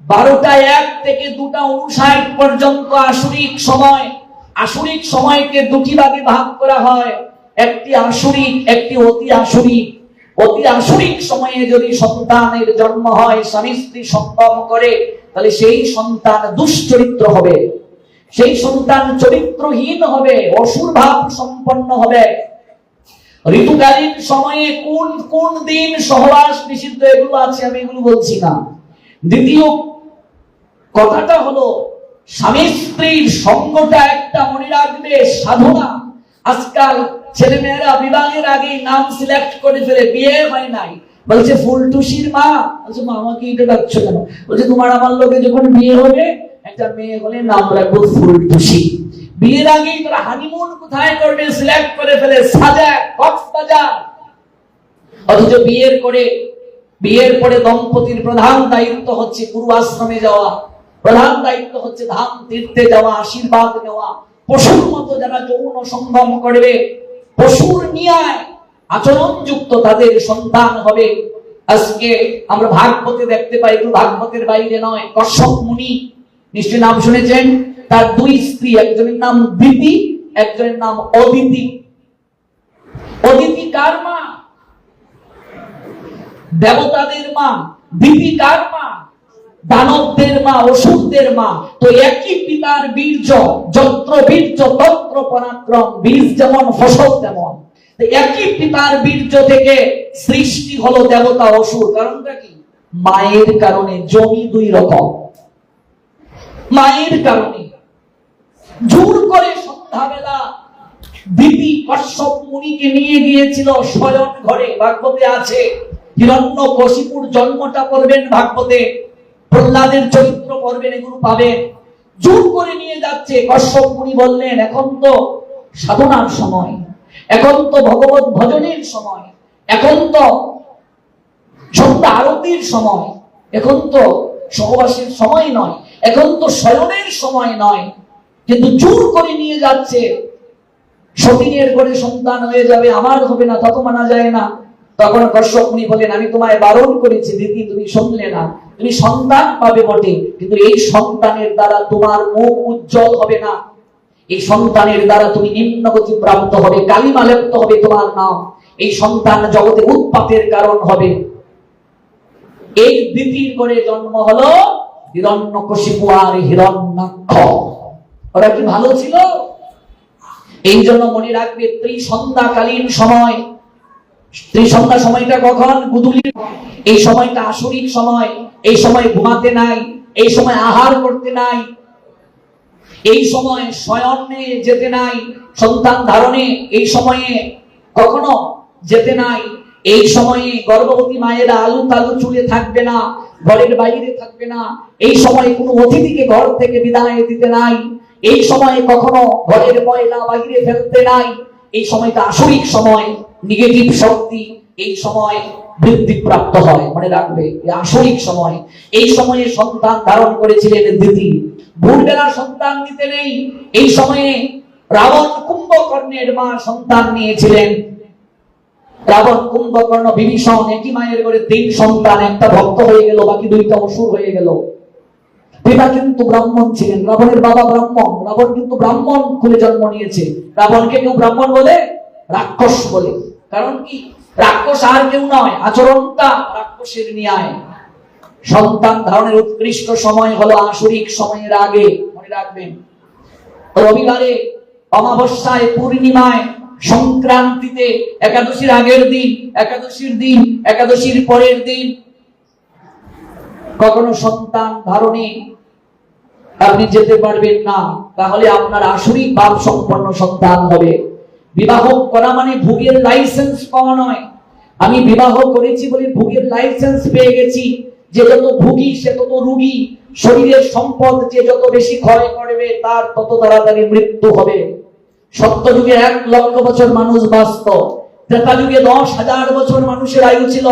12টা 1 থেকে 2টা 59 পর্যন্ত আসরিক সময়। আসরিক সময়কে দুটি ভাগে ভাগ করা হয়। একটি আসরিক, একটি অতি আসরিক। অতি আসরিক সময়ে যদি সন্তানের জন্ম হয়, স্বামী স্ত্রী সঙ্গম করে, তাহলে সেই সন্তান দুশ্চরিত্র হবে, সেই সন্তান চরিত্রহীন হবে, অসুর ভাব সম্পন্ন হবে। ঋতুকালীন সময়ে কোন কোন দিন সহবাস নিষিদ্ধ এগুলো আছে, আমি এগুলো বলছি না। দ্বিতীয় কথাটা হলো স্বামী স্ত্রীর সঙ্গটা একটা মনে রাখবে সাধনা। আজকাল ছেলে মেয়েরা বিবাহের আগে নাম সিলেক্ট করে ফেলে, বিয়ে হয় নাই, বলছে ফুলটুসির মা। বলছে মা আমাকে এটা ডাকছো কেন? বলছে তোমার আমার লোকে যখন বিয়ে হবে একটা মেয়ে হলে নাম রাখবো ফুলটুসি। বিয়ের আগেই তোরা হানিমুন কোথায় করবে সিলেক্ট করে ফেলে, সাজাক, কক্সবাজার। অথচ বিয়ের পরে দম্পতির প্রধান দায়িত্ব হচ্ছে গুরু আশ্রমে যাওয়া, প্রধান দায়িত্ব হচ্ছে ধাম তীর্থে যাওয়া, আশীর্বাদ নেওয়া। পশুর মতো যারা যৌন সঙ্গম করবে, পশুর ন্যায় আচরণযুক্ত তাদের সন্তান হবে। আজকে আমরা ভাগবতে দেখতে পাই, একটু ভাগবতের বাইরে নয়, কশ্যপ মুনি নিশ্চয় নাম শুনেছেন। তার দুই স্ত্রী, একজনের নাম দিতি, একজনের নাম অদিতি। অদিতি কার মা? দেবতাদের মা। দিতি কার মা? দানবদের মা, অসুরদের মা। তো একই পিতার বীর্য, যত্র বীর্য তত্র পরাক্রম, বীজ যেমন ফসল তেমন। একই পিতার বীর্য থেকে সৃষ্টি হলো দেবতা অসুর। কারণটা কি? মায়ের কারণে। জমি দুই রকম, মায়ের কারণে। জোর করে সন্ধ্যাবেলা দিতি কশ্যপ মুনিকে নিয়ে গিয়েছিল শয়ন ঘরে, ভাগবতে আছে। হিরণ্যকশিপুর জন্মটা পড়বেন ভাগবতে, প্রহ্লাদের চরিত্র পড়বেন, এগুলো পাবেন। জোর করে নিয়ে যাচ্ছে। কশ্যপ মুনি বললেন এখন তো সাধনার সময়, এখন তো ভগবত ভজনের সময়, এখন তো সন্ধ্যা আরতির সময়, এখন তো সহবাসের সময় নয়, এখন তো শয়নের সময় নয়। কিন্তু জোর করে নিয়ে যাচ্ছে। সতীনের ঘরে সন্তান হয়ে যাবে, আমার হবে না, তত মানা যায় না। তখন কশ্যপ মুনি বলেন আমি তোমায় বারণ করেছি দিদি, তুমি শুনলে না। তুমি সন্তান পাবে বটে, কিন্তু এই সন্তানের দ্বারা তোমার মুখ উজ্জ্বল হবে না। এই সন্তানের দ্বারা তুমি নিম্নগতি প্রাপ্ত হবে, কালিমা লেপ্ত হবে তোমার নাম। এই সন্তান জগতে উৎপাতের কারণ হবে। এই দিদির করে জন্ম হলো হিরণ্যকশিপু আর হিরণ্যাক্ষ। ওরা কি ভালো ছিল? এই জন্য মনে রাখবে ত্রিসন্ধ্যাকালীন সময়। ত্রিসন্ধ্যা সময়টা কখন? গুদুলি। এই সময়টা আসরিক সময়। এই সময় ঘুমাতে নাই, এই সময় আহার করতে নাই, এই সময় শয়নে যেতে নাই, সন্তান ধারণে এই সময়ে কখনো যেতে নাই। এই সময়ে গর্ভবতী মায়েরা আলু তালু চুলে থাকবে না, ঘরের বাইরে থাকবে না। এই সময় কোনো অতিথিকে ঘর থেকে বিদায় দিতে নাই। এই সময়ে কখনো ঘরের ময়লা বাইরে ফেলতে নাই। এই সময়টা আসরিক সময়, নেগেটিভ শক্তি এই সময় বৃদ্ধি প্রাপ্ত হয়। মনে রাখবে আসরিক সময়। এই সময়ে সন্তান ধারণ করেছিলেন দিতি। ভোরবেলা সন্তান নিতে নেই। এই সময়ে রাবণ কুম্ভকর্ণের মা সন্তান নিয়েছিলেন। রাবণ, কুম্ভকর্ণ, বিভীষণ একই মায়ের ঘরে 3 সন্তান। একটা ভক্ত হয়ে গেল, বাকি 2টা অসুর হয়ে গেল। পিতা কিন্তু ব্রাহ্মণ ছিলেন, রাবণের বাবা ব্রাহ্মণ। রাবণ কিন্তু ব্রাহ্মণ কুলে জন্ম নিয়েছে। রাবণকে কেউ ব্রাহ্মণ বলে? রাক্ষস বলে। কারণ কি? রাক্ষস আর কেউ নয়, আচরণটা রাক্ষসের ন্যায়। সন্তান ধারণের উৎকৃষ্ট সময় হলো আসরিক সময়ের আগে। মনে রাখবেন, রবিবারে, অমাবস্যায়, পূর্ণিমায়, সংক্রান্তিতে, একাদশীর আগের দিন, একাদশীর দিন, একাদশীর পরের দিন কখনো সন্তান ধারণে আপনি যেতে পারবেন না। তাহলে আপনার আসরিক ভাব সম্পন্ন সন্তান হবে। বিবাহ করা মানে ভোগের লাইসেন্স পাওয়া নয়। আমি বিবাহ করেছি বলে ভোগের লাইসেন্স পেয়ে গেছি। যে যত ভোগী সে তত রোগী। শরীরের সম্পদ যে যত বেশি ক্ষয় করবে তার তত তাড়াতাড়ি মৃত্যু হবে। সত্য যুগে 1 লক্ষ বছর মানুষ বাঁচত। ত্রেতা যুগে 10,000 বছর মানুষের আয়ু ছিল।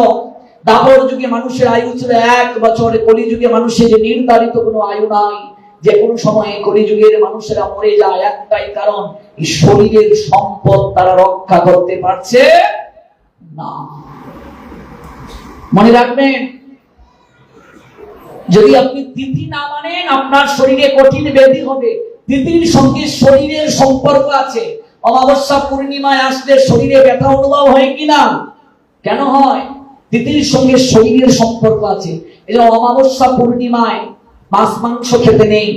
দাপর যুগে মানুষের আয়ু ছিল 1 বছর। কলি যুগে মানুষের নির্ধারিত কোনো আয়ু নাই। যে কোনো সময়ে কলিযুগের মানুষেরা মরে যায়, একটাই কারণ, এই শরীরের সম্পদ তারা রক্ষা করতে পারছে না। মনে রাখবেন, যদি আপনি তিথি না মানেন আপনার শরীরে কঠিন ব্যাধি হবে। তিথির সঙ্গে শরীরের সম্পর্ক আছে। অমাবস্যা পূর্ণিমায় আসলে শরীরে ব্যথা অনুভব হয় কিনা? কেন হয়? তিথির সঙ্গে শরীরের সম্পর্ক আছে। এই যে অমাবস্যা পূর্ণিমায় মাছ মাংস খেতে নেই,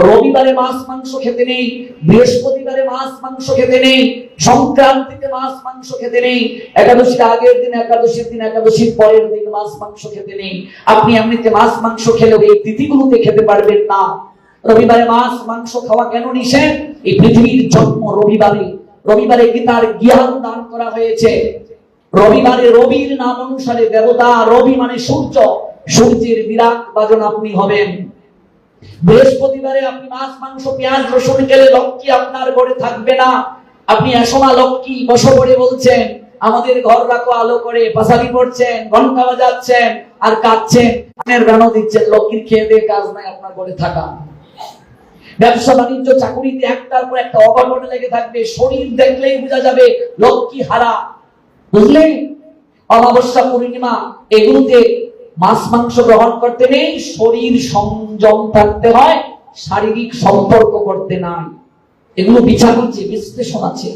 রবিবারে মাছ মাংস খেতে নেই, বৃহস্পতিবারে মাছ মাংস খেতে নেই, সংক্রান্তিতে মাছ মাংস খেতে নেই, একাদশীর আগের দিন, একাদশীর দিন, একাদশীর পরের দিন মাছ মাংস খেতে নেই। আপনি এমনিতে মাছ মাংস খেলেও এই তিথিগুলোতে খেতে পারবেন না। রবিবারে মাছ মাংস খাওয়া কেন নিষেধ? এই পৃথিবীর জন্ম রবিবারে। রবিবারে গীতার জ্ঞান দান করা হয়েছে। রবিবারে রবির নাম অনুসারে দেবতা, রবি মানে সূর্য, সূর্যের বিরাট বাজন আপনি হবেন। বৃহস্পতিবারে আপনি মাছ মাংস পেঁয়াজ রসুন খেলে লক্ষ্মী আপনার ঘরে থাকবে না। আপনি এসমা লক্ষ্মী বসে পড়ে বলছেন আমাদের ঘর রাখো আলো করে, পাশারি পড়ছেন, ঘন্টা বাজাচ্ছেন আর কাঁদছেন, আপনার গানও দিচ্ছেন। লক্ষ্মীর খেয়ে দিয়ে কাজ নাই আপনার ঘরে থাকা। ব্যবসা বাণিজ্য চাকুরিতে একটার পর একটা অঘটন লেগে থাকবে, শরীর দেখলেই বোঝা যাবে লক্ষ্মী হারা। বুঝলেন? অমাবস্যা পূর্ণিমা এগুলোতে মাছ মাংস গ্রহণ করতে নেই, শরীর সংযম থাকতে হয়, শারীরিক সম্পর্ক করতে নাই। এগুলো বিচার আছে, বিশ্লেষণ আছে।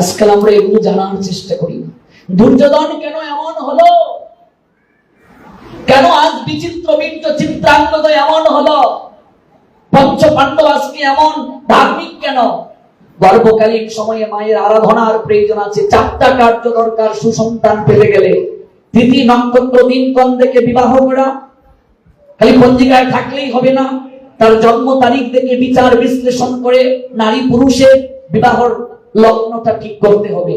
আজকাল আমরা এগুলো জানার চেষ্টা করি না। দুর্যোধন কেন এমন হলো? কেন আজ বিচিত্র বীর্য চিত্রাঙ্গদ এমন হলো? পঞ্চ পাণ্ডব আজকে এমন ধার্মিক কেন? গর্ভকালীন সময়ে মায়ের আরাধনার প্রয়োজন আছে। 4টা কার্য দরকার সুসন্তান পেতে গেলে। তিথি নক্ষত্র দিনক্ষণ দেখে বিবাহ করা, খালি পঞ্জিকায় থাকলেই হবে না, তার জন্ম তারিখ দেখে বিচার বিশ্লেষণ করে নারী পুরুষের বিবাহর লগ্নটা ঠিক করতে হবে।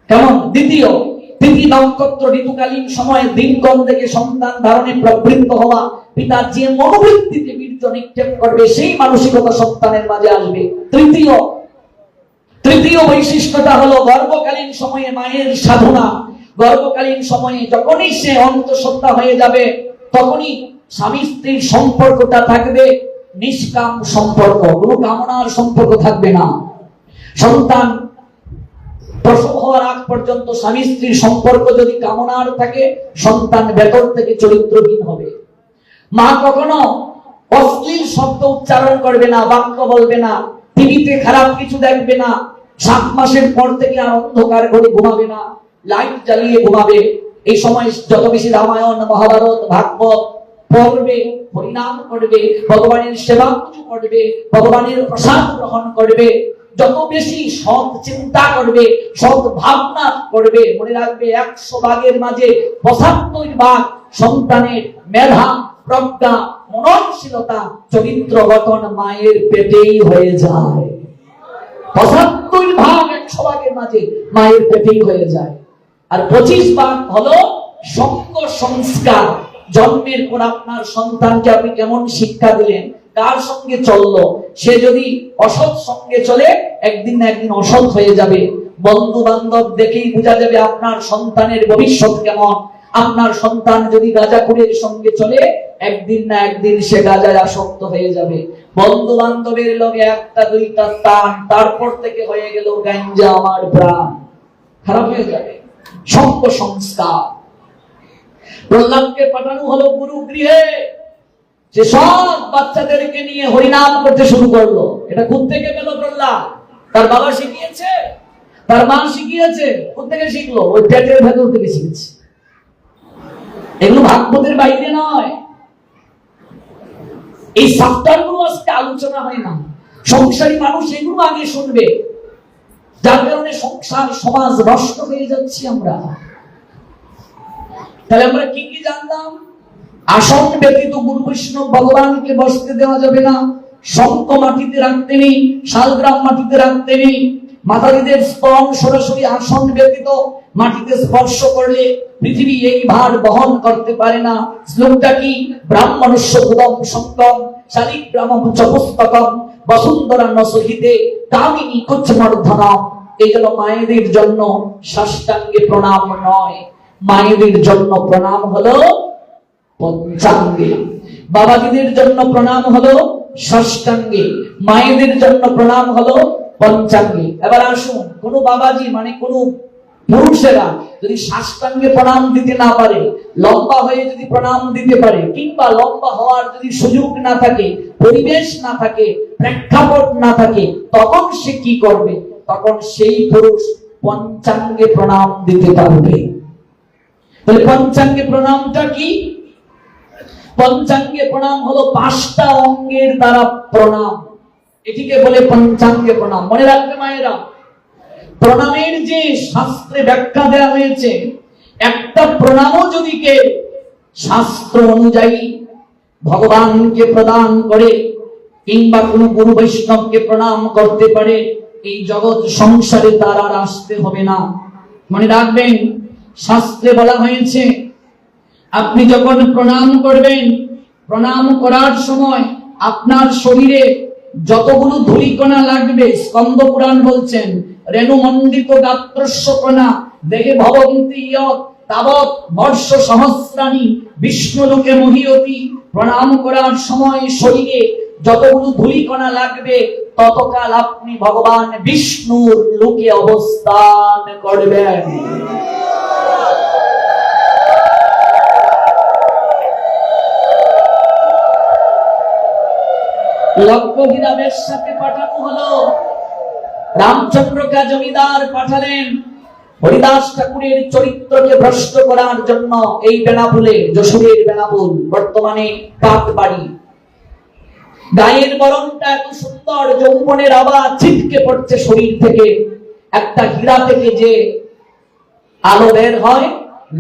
কেমন? দ্বিতীয়, তিথি নক্ষত্র ঋতুকালীন সময়ে দিনক্ষণ দেখে সন্তান ধারণে প্রবৃত্ত হওয়া, পিতা যে মনোবৃত্তিতে বীর্য নিক্ষেপ করবে সেই মানসিকতা সন্তানের মাঝে আসবে। তৃতীয় বৈশিষ্ট্যটা হলো গর্ভকালীন সময়ে মায়ের সাধনা। গর্ভকালীন সময়ে যখনই সে অন্তঃসত্ত্বা হয়ে যাবে তখনই স্বামী স্ত্রীর সম্পর্কটা থাকবে নিষ্কাম সম্পর্ক, কোনো কামনার সম্পর্ক থাকবে না। সন্তান প্রসব হওয়ার আগ পর্যন্ত স্বামী স্ত্রীর সম্পর্ক যদি কামনার থাকে, সন্তান ভেতর থেকে চরিত্রহীন হবে। মা কখনো অশ্লীল শব্দ উচ্চারণ করবে না, বাক্য বলবে না, টিভিতে খারাপ কিছু দেখবে না, 7 মাসের পর থেকে আর অন্ধকার ঘরে ঘুমাবে না, লাইট জ্বালিয়ে ঘুমাবে। এই সময় যত বেশি রামায়ণ মহাভারত ভাগবত পড়বে, হরিনাম করবে, ভগবানের সেবা পুজো করবে, ভগবানের প্রসাদ গ্রহণ করবে, যত বেশি সৎ চিন্তা করবে, সৎ ভাবনা করবে, মনে রাখবে 100 ভাগের মাঝে 75 ভাগ সন্তানের মেধা, প্রজ্ঞা, মননশীলতা, চরিত্র গঠন মায়ের পেটেই হয়ে যায়। 75 ভাগ 100 ভাগের মাঝে মায়ের পেটেই হয়ে যায়। আর 25 ভাগ হলো সঙ্গ সংস্কার। জন্মের পর আপনার সন্তানকে আপনি কেমন শিক্ষা দিলেন, কার সঙ্গে চললো, সে যদি অসৎ সঙ্গে চলে একদিন না একদিন অসৎ হয়ে যাবে। বন্ধু বান্ধব দেখেই বোঝা যাবে আপনার সন্তানের ভবিষ্যৎ কেমন। আপনার সন্তান যদি গাঁজাখুরের সঙ্গে চলে একদিন না একদিন সে গাঁজায় আসক্ত হয়ে যাবে। বন্ধু বান্ধবের লগে 1টা 2টা টান, তারপর থেকে হয়ে গেল গাঞ্জা আমার প্রাণ, খারাপ হয়ে যাবে। সঙ্গ সংস্কার। প্রহ্লাদকে পাঠানো হলো গুরু গৃহে, সে সব বাচ্চাদেরকে নিয়ে হরিনাম করতে শুরু করলো। এটা কোত্থেকে পেল প্রহ্লাদ? তার বাবা শিখিয়েছে, তার মা শিখিয়েছে। কোত্থেকে শিখলো? ওই পেটের ভেতর থেকে শিখেছে। এগুলো ভাগবতের বাইরে নয়। এই সাপ্তাহ গুলো আজকে আলোচনা হয় না। সংসারী মানুষ এগুলো আগে শুনবে, যার কারণে সংসার সমাজ নষ্ট হয়ে যাচ্ছে আমরা। তাহলে আমরা কি কি জানলাম? আসন ব্যতীত গুরু বৈষ্ণব ভগবানকে বসতে দেওয়া যাবে না, শঙ্খ মাটিতে রাখতে নেই, শালগ্রাম মাটিতে রাখতে নেই, মাতারিদের স্তন সরাসরি আসন ব্যতীত মাটিতে স্পর্শ করলে পৃথিবী এই ভার বহন করতে পারে না। শ্লোকটা কি? ব্রাহ্মণস্য বুদম সঙ্গম শালিগ্রামম চ পুস্তকম বসুন্ধরা নসহিতে কামিনী কুচ্ছমর্ধনম। এই জন্য মায়েদের জন্য সাষ্টাঙ্গে প্রণাম নয়, মায়েদের জন্য প্রণাম হলো পঞ্চাঙ্গে। বাবাজিদের জন্য প্রণাম হলো ষষ্ঠাঙ্গে, মায়েদের জন্য প্রণাম হলো পঞ্চাঙ্গে। এবার আসুন, কোন বাবাজি মানে কোন পুরুষেরা যদি সাষ্টাঙ্গে প্রণাম দিতে না পারে, লম্বা হয়ে যদি প্রণাম দিতে পারে, কিংবা লম্বা হওয়ার যদি সুযোগ না থাকে, পরিবেশ না থাকে, প্রেক্ষাপট না থাকে, তখন সে কি করবে? তখন সেই পুরুষ পঞ্চাঙ্গে প্রণাম দিতে পারবে। তাহলে পঞ্চাঙ্গে প্রণামটা কি? পঞ্চাঙ্গে প্রণাম হলো 5টা অঙ্গের দ্বারা প্রণাম, এটিকে বলে পঞ্চাঙ্গে প্রণাম। মনে রাখবে মায়েরা, প্রণামের যে শাস্ত্রে ব্যাখ্যা দেওয়া হয়েছে, একটা প্রণামও যদি কেউ শাস্ত্র অনুযায়ী ভগবানকে প্রদান করে কিংবা কোন গুরু বৈষ্ণবকে প্রণাম করতে পারে, এই জগৎ সংসারে তার আর আসতে হবে না। মনে রাখবেন, শাস্ত্রে বলা হয়েছে আপনি যখন প্রণাম করবেন, প্রণাম করার সময় আপনার শরীরে যতগুলো ধূলিকণা লাগবে, স্কন্দ পুরাণ বলছেন রেণুমণ্ডিত গাত্রস্য কণা দেহে ভবন্তি ইয়ৎ তাবৎ বর্ষ সহস্রাণি বিষ্ণু লোকে মহীয়তি। প্রণাম করার সময় শরীরে যতগুলো ধূলিকণা লাগবে ততকাল আপনি ভগবান বিষ্ণুর লোকে অবস্থান করবেন। লক্ষ্মীরামের সাথে পাঠানো হলো, রামচন্দ্রকে জমিদার পাঠালেন হরিদাস ঠাকুরের চরিত্রকে ভ্রষ্ট করার জন্য। এই বেনাপুলে, যশোরের বেনাপুল, বর্তমানে পাটবাড়ি, গায়ের বরণটা এত সুন্দর, যৌবনের আবার ছিটকে পড়ছে শরীর থেকে। একটা হীরা থেকে যে আলো বের হয়,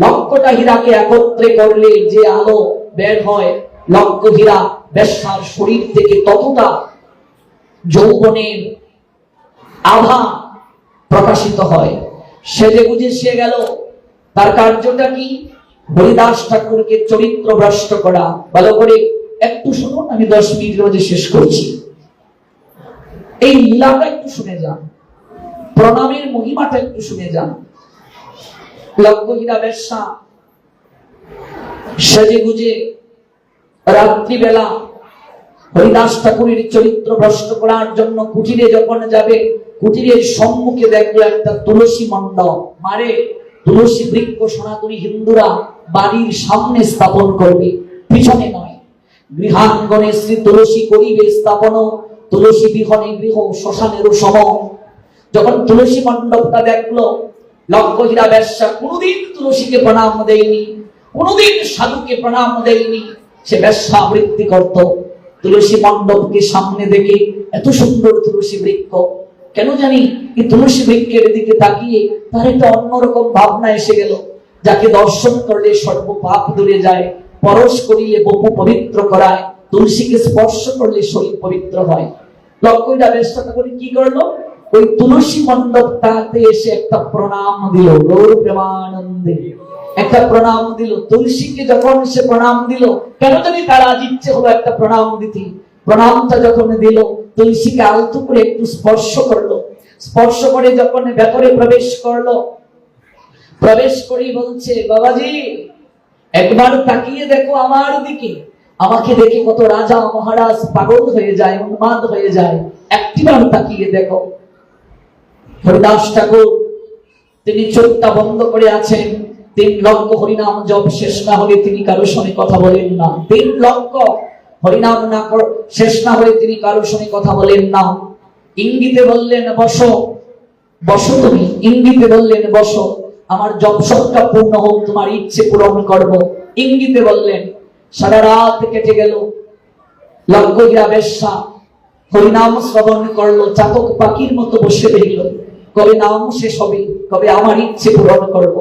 লক্ষটা হীরাকে একত্রে করলে যে আলো বের হয়, লক্ষ হীরা বেশ্যার শরীর থেকে ততটা যৌবনের আভা প্রকাশিত হয়। সেজে বুঝে সে গেল, তার কার্যটা কি? হরিদাস ঠাকুরকে চরিত্র ভ্রষ্ট করা। ভালো করে একটু শুনুন, আমি 10 মিনিটের মধ্যে শেষ করছি। এই লীলাটা একটু শুনে যান, প্রণামের মহিমাটা একটু শুনে যান। লক্ষ্মীরা বেশ্যা সেজে গুজে রাত্রিবেলা হরিদাস ঠাকুরের চরিত্র ভ্রষ্ট করার জন্য কুটিরে যখন যাবে, কুটিরের সম্মুখে দেখলো একটা তুলসী মণ্ডপ। মারে, তুলসী বৃক্ষ সনাতনী হিন্দুরা বাড়ির সামনে স্থাপন করবে, পিছনে নয়। গৃহাঙ্গনে শ্রী তুলসী করিবে স্থাপন, তুলসী বিহনে গৃহ শ্মশানেরও সম। যখন তুলসী মণ্ডপটা দেখলো, লক্ষ্মীরা বেশ্যা কোনদিন তুলসীকে প্রণাম দেয়নি, কোনদিন সাধুকে প্রণাম দেয়নি, সে বেশ্যা বৃত্তি করত। তুলসী মণ্ডপকে সামনে দেখে এত সুন্দর তুলসী বৃক্ষ, কেন জানি এই তুলসী বৃক্ষের দিকে তাকিয়ে তার একটা অন্যরকম ভাবনা এসে গেল। যাকে দর্শন করলে সর্ব পাপ দূরে যায়, পরশ করিলে বপু পবিত্র করায়, তুলসীকে স্পর্শ করলে শরীর পবিত্র হয়। লক্ষ্মীরা ব্যস্ত করে কি করলো, ওই তুলসী মণ্ডপটাতে এসে একটা প্রণাম দিল। গৌর প্রেমানন্দে একটা প্রণাম দিল। তুলসীকে যখন সে প্রণাম দিল, কেন জানি তার আজ ইচ্ছে হলো একটা প্রণাম দিতে। প্রণামটা যখন দিল, তুলসীকে আলতু করে একটু স্পর্শ করলো। স্পর্শ করে যখন ভেতরে প্রবেশ করলো, প্রবেশ করেই বলছে, বাবাজি একবার তাকিয়ে দেখো আমার দিকে। আমাকে দেখে কত রাজা মহারাজ পাগল হয়ে যায়, উন্মাদ হয়ে যায়, একটিবার তাকিয়ে দেখো। হরিদাস ঠাকুর তিনি চোখটা বন্ধ করে আছেন। 3 লক্ষ হরিনাম জপ শেষ না হলে তিনি কারোর সঙ্গে কথা বলেন না। 3 লক্ষ হরিনাম না শেষ না হলে তিনি কারোর সঙ্গে কথা বলেন না। ইঙ্গিতে বললেন বসো, বসো তুমি। ইঙ্গিতে বললেন বসো, আমার জপ সবটা পূর্ণ হোক, তোমার ইচ্ছে পূরণ করব। ইঙ্গিতে বললেন। সারা রাত কেটে গেল। লক্ষ্মীরা বেশ্যা হরিনাম শ্রবণ করলো, চাতক পাখির মতো বসে রইল। কবে নাম শেষ হবে, কবে আমার ইচ্ছে পূরণ করব।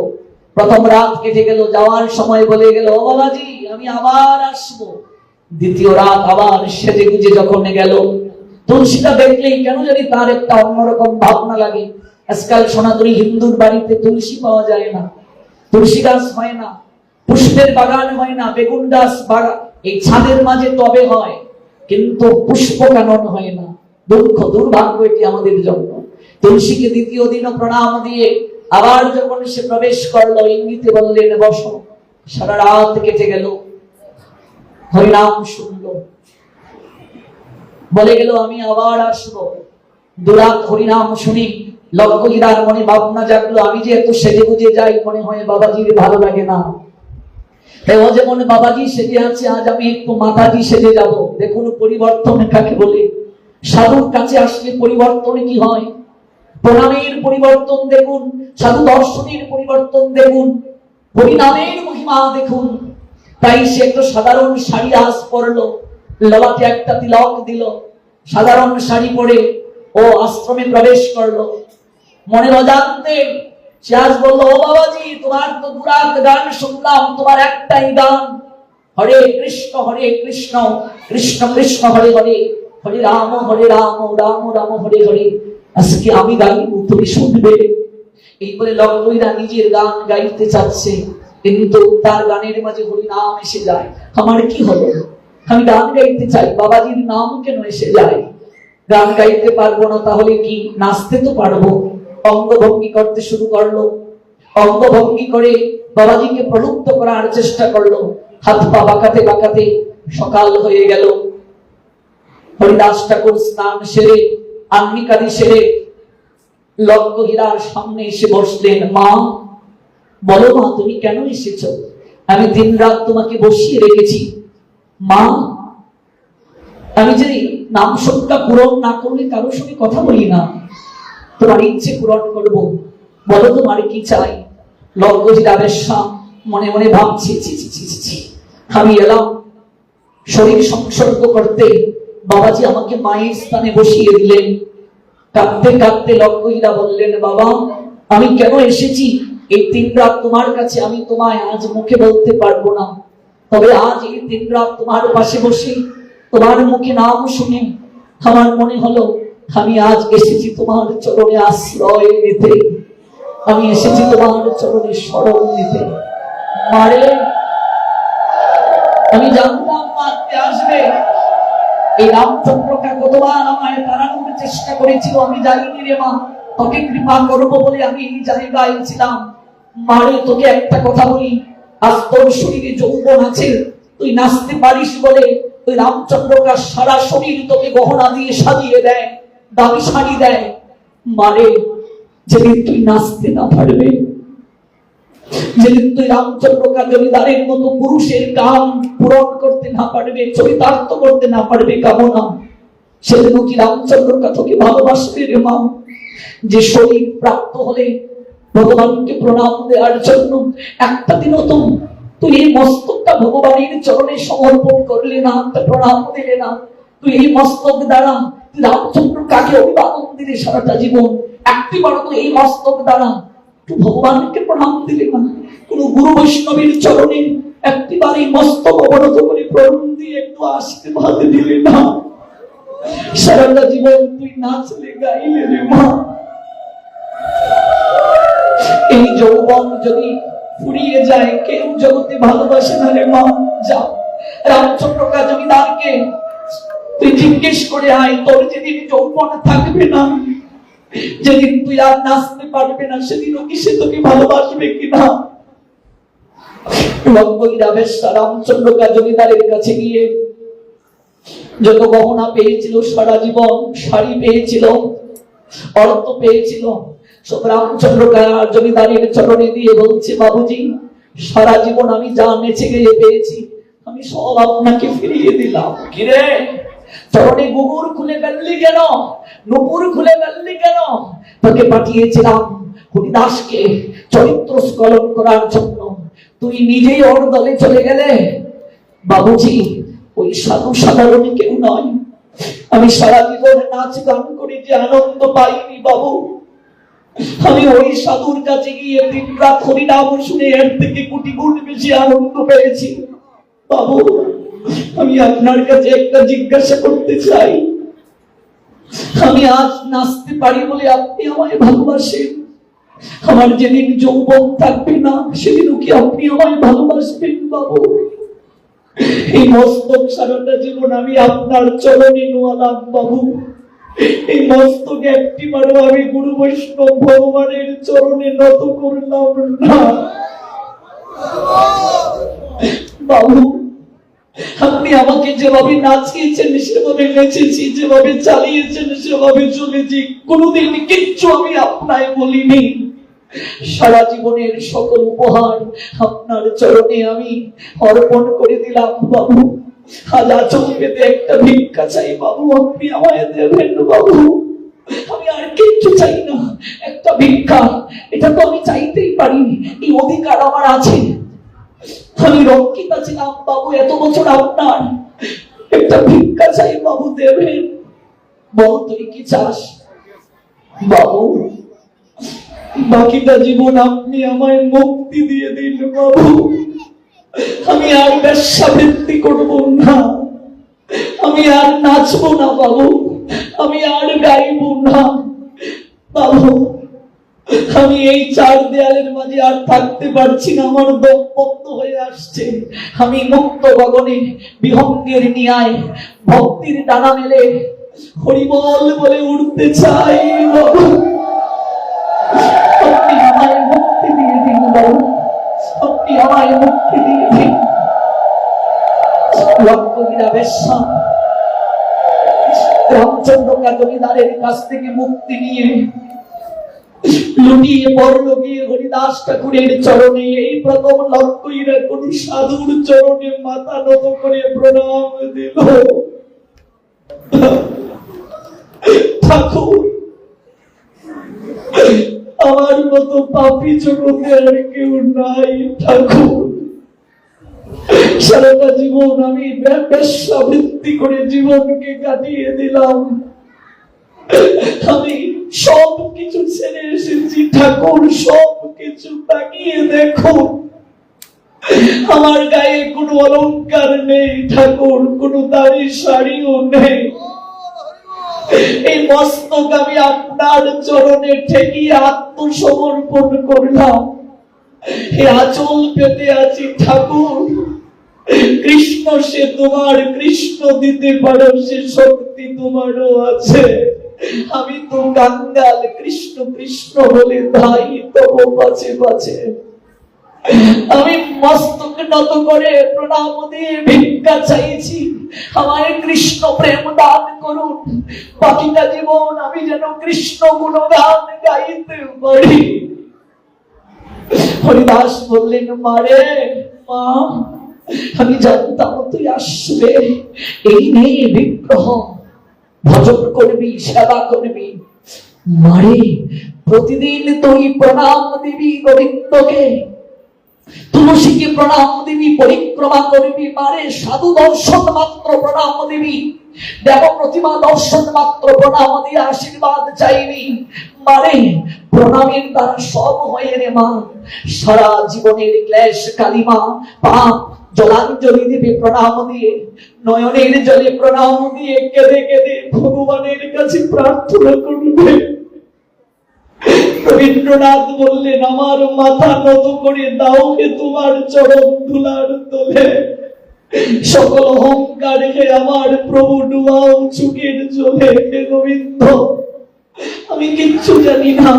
প্রথম রাত কেটে গেল, যাওয়ার সময় বলে গেল, ও বাবাজি আমি আবার আসবো। দ্বিতীয় রাত আবার সেজে গুজে যখন গেল, তুলসীটা দেখলেই কেন জানি তার একটা অন্যরকম ভাবনা লাগে। আজকাল সনাতনী হিন্দুর বাড়িতে তুলসী পাওয়া যায় না, তুলসী গাছ হয় না, পুষ্পের বাগান হয় না, বেগুন গাছ বাগান এই ছাদের মাঝে তবে হয়, কিন্তু পুষ্প কানন হয় না। দুঃখ দুর্ভাগ্য এটি আমাদের জন্য। তুলসীকে দ্বিতীয় দিনও প্রণাম দিয়ে আবার যখন সে প্রবেশ করলো, ইঙ্গিতে বললেন বসো। সারা রাত কেটে গেল, হরিনাম শুনলো, বলে গেল আমি আবার আসবো। দুরাত হরিনাম শুনি লক্ষ্মীরার মনে ভাবনা জাগলো, আমি যে এত সেজে গুজে যাই, মনে হয় বাবাজির ভালো লাগে না। ও যেমন বাবাজি সেজে আছে, আজ আমি একটু মাতাজি সেজে যাব। দেখুন পরিবর্তন কাকে বলে। সাধুর কাছে আসলে পরিবর্তন কি হয়? প্রণামের পরিবর্তন দেখুন, সাধু দর্শনের পরিবর্তন দেখুন, হরিনামের মহিমা দেখুন। তাই সে একটা সাধারণ শাড়ি আজ পরলো, ললাটে একটা তিলক দিল, সাধারণ শাড়ি পরে ও আশ্রমে প্রবেশ করলো। মনের অজান্তে সে আজ বললো, ও বাবাজি, তোমার তো দুরাত গান শুনলাম, তোমার একটাই গান, হরে কৃষ্ণ কৃষ্ণ কৃষ্ণ হরে হরে, হরে রাম রাম রাম হরে হরে। আজকে আমি গাইব, তুমি শুনবে। এই বলে লগ্নইরা নিজের গান গাইতে চাচ্ছে, কিন্তু তার গানের মাঝে হরিনাম এসে যায়। আমার কি হলো? আমি গান গাইতে চাই, বাবাজির নাম কেন এসে যায়? গান গাইতে পারবো না, তাহলে কি নাচতে তো পারবো। অঙ্গভঙ্গি করতে শুরু করলো, অঙ্গভঙ্গি করে বাবাজিকে প্রলুব্ধ করার চেষ্টা করলো। হাত পা বাঁকাতে বাঁকাতে সকাল হয়ে গেল। হরিদাস ঠাকুর স্নান সেরে, আন্নিকাদি সেরে লগ্ন হীরার সামনে এসে বসলেন। মা, বলো মা, তুমি কেন এসেছো? আমি দিন রাত তোমাকে বসিয়ে রেখেছি। মা, আমি যে নাম সংখ্যা পূরণ না করলে কারোর সঙ্গে কথা বলি না, তোমার ইচ্ছে পূরণ করবো, বলো তোমার কি চাই? লগ্ন হীরাবের মনে মনে ভাবছি, আমি এলাম শরীর সংসর্গ করতে, বাবাজি আমাকে মায়ের স্থানে বসিয়ে দিলেন। কাঁদতে কাঁদতে লগ্নহীরা বললেন, বাবা, আমি কেন এসেছি এই দিন রাত তোমার কাছে আমি তোমায় আজ মুখে বলতে পারবো না, তবে আজ এই দিন রাত তোমার পাশে বসে তোমার মুখে নাম শুনে আমার মনে হলো আমি আজ এসেছি তোমার চরণে আশ্রয় নিতে, আমি এসেছি তোমার চরণে শরণ নিতে। মারে, আমি জানতাম মারতে আসবে। এই রামচন্দ্রকা কতবার আমায় তাড়ানোর চেষ্টা করেছিল, আমি যাইনি রে মা, তোকে কৃপা করবো বলে আমি এই জায়গায় ছিলাম। মারে, তোকে একটা কথা বলি, আজ তোর শরীরে যৌবন আছে, তুই নাচতে পারিস বলে ওই রামচন্দ্রকা সারা শরীর তোকে গহনা দিয়ে সাজিয়ে দেয়, দামি শাড়ি দেয়। মারে, যেদিন তুই নাচতে না পারবে, যেদিন তুই রামচন্দ্রকা জমিদারের মতো পুরুষের কাম পূরণ করতে না পারবে, চরিতার্থ করতে না পারবে কামনা, সেদিন কি রামচন্দ্রকা তোকে ভালোবাসবে রে মা? যে শরীর প্রাপ্ত হলে ভগবানকে প্রণাম দেওয়ার জন্য একটা দিনও তুই এই মস্তকটা ভগবানের চরণে সমর্পণ করলে না, প্রণাম দিলে না, তুই এই মস্তক দ্বারা রামচন্দ্র কাকে অভিবাদন দিলে সারাটা জীবন, একটিবার তো এই মস্তক দ্বারা তুই ভগবানকে প্রণাম দিলে না, কোন গুরু বৈষ্ণবের চরণে একটিবার এই মস্তক অবনত করে প্রণাম দিয়ে একটু আশীর্বাদ দিলে না, সারাটা জীবন তুই নাচলে গাইলে রে মা। এই যৌবন যদি ফুরিয়ে যায়, কেউ জগতে ভালোবাসে না রে মা। যা, রামচন্দ্রকা জমিদারকে তুই জিজ্ঞেস করে আয়, তোর যেদিন যৌবন থাকবে না, যেদিন তুই আর নাচতে পারবে না, সেদিনও কি সে তোকে ভালোবাসবে কিনা? রামচন্দ্রকা জমিদারের কাছে গিয়ে যত গহনা পেয়েছিল সারা জীবন, শাড়ি পেয়েছিল, অর্থ পেয়েছিল, সব রামচন্দ্রকা জমিদারের চরণে দিয়ে বলছে, বাবুজি, সারা জীবন আমি যা নেচে গিয়ে পেয়েছি আমি সব আপনাকে ফিরিয়ে দিলাম। কিরে, চরণে গুগুর খুলে ফেললি কেন? নুপুর খুলে ফেললি কেন? তোকে পাঠিয়েছিলাম হরিদাসকে চরিত্র স্খলন করার জন্য, তুই নিজেই ওর দলে চলে গেলে। বাবুজি, ওই সাধু সাধারণ কেউ নয়, আমি সারা জীবন নাচ গান করে যে আনন্দ পাইনি বাবু, আমি ওই সাধুর কাছে গিয়ে দিন রাত হরিনাম শুনে এর থেকে কোটি গুণ বেশি আনন্দ পেয়েছি। বাবু, আমি আপনার কাছে একটা জিজ্ঞাসা করতে চাই, আমি আজ নাচতে পারি বলে আপনি আমায় ভালোবাসেন, আমার যেদিন যৌবন থাকবে না সেদিনও কি আপনি আমায় ভালোবাসবেন? বাবু, এই মস্তক সারাটা জীবন আমি আপনার চরণে নোয়ালাম বাবু, এই মস্তক একটিবারও আমি গুরু বৈষ্ণব ভগবানের চরণে নত করলাম না। বাবু, আপনি আমাকে যেভাবে নাচিয়েছেন সেভাবে নেচেছি, যেভাবে চালিয়েছেন সেভাবে চলেছি, কোনোদিন কিচ্ছু আমি আপনায় বলিনি। সারা জীবনের সকল উপহার আপনার চরণে আমি অর্পণ করে দিলাম বাবু। আজ আচল পেতে একটা ভিক্ষা চাই বাবু, আপনি আমায় দেবেন বাবু, আমি আর কিচ্ছু চাই না, একটা ভিক্ষা। এটা তো আমি চাইতেই পারি, এই অধিকার আমার আছে। আমি রক্ষিতা ছিলাম বাবু এত বছর, আপনার একটা ভিক্ষা চাই বাবু, দেবেন? বল তুই কি চাস বাবু? বাকিটা জীবন আপনি আমায় মুক্তি দিয়ে দিন বাবু। আমি আর ব্যবসা বৃদ্ধি করবো না, আমি আর নাচবো না বাবু, আমি আর গাইবো না বাবু। আমি এই চার দেয়ালের মাঝে আর থাকতে পারছি না, আমার দম বন্ধ হয়ে আসছে। আমি মুক্ত গগনে বিহঙ্গের নিয়ায় ভক্তির ডানা মেলে হরিবল বলে উঠতে চাই বাবু। আপনি আমায় মুক্তি দিয়ে দিন বাবু, আপনি আমায় মুক্তি দিয়ে দিন। লক্ষ্মীরা বেশ্যা রামচন্দ্র জমিদারের কাছ থেকে মুক্তি নিয়ে লুটিয়ে পরলোকে হরিদাস ঠাকুরের চরণে এই প্রথম লক্ষ্মীরা কোন সাধুর চরণে মাথা নত করে প্রণাম দিল। ঠাকুর, আমার মতো পাপী জগতে আর কেউ নাই ঠাকুর। সারাটা জীবন আমি বেশ্যাবৃত্তি করে জীবনকে কাটিয়ে দিলাম, আমি সব কিছু ছেড়ে এসেছি ঠাকুর, সব কিছু তাকিয়ে দেখো, আমার গায়ে কোনো অলংকার নেই ঠাকুর, কোনো দাড়ি শাড়িও নেই। এই মস্তক আমি আপনার চরণে ঠেকিয়ে আত্মসমর্পণ করলাম, এই আঁচল পেতে আছি ঠাকুর। কৃষ্ণ সে তোমার, কৃষ্ণ দিতে পারো সে শক্তি তোমারও আছে। আমি তো কাঙ্গাল, কৃষ্ণ কৃষ্ণ বলে ধাই তবু পাছে পাছে। আমি মস্তক নত করে প্রণাম দিয়ে ভিক্ষা চাইছি, আমায় কৃষ্ণ প্রেম দান করুন। বাকিটা জীবন আমি যেন কৃষ্ণ গুণগান গাইতে পারি। হরিদাস বললেন, মারে মা, আমি জানতাম তুই আসবে, এই নিয়ে বিগ্রহ ভজন করবি, সেবা করবি। মারে প্রতিদিন তুই প্রণাম দিবি গোবিন্দকে, তুলসীকে প্রণাম দিবি, পরিক্রমা করবি। মারে সাধু দর্শন মাত্র প্রণাম দিবি, দেব প্রতিমা দর্শন মাত্র প্রণাম দিয়ে আশীর্বাদ চাইবি। মারে প্রণামের দ্বারা সব হয়ে রে মা, সারা জীবনের ক্লেশ কালিমা পাপ জলাঞ্জলি দিবে প্রণাম দিয়ে, নয়নের জলে প্রণাম দিয়ে কেঁদে কেঁদে ভগবানের কাছে প্রার্থনা করবে। রবীন্দ্রনাথ বললেন, আমার মাথা নত করে দাও হে তোমার চরণ ধুলার তোলে, সকল অহংকার হে আমার প্রভু ডুবাও চুকের জলে। হে গোবিন্দ, আমি কিচ্ছু জানি না,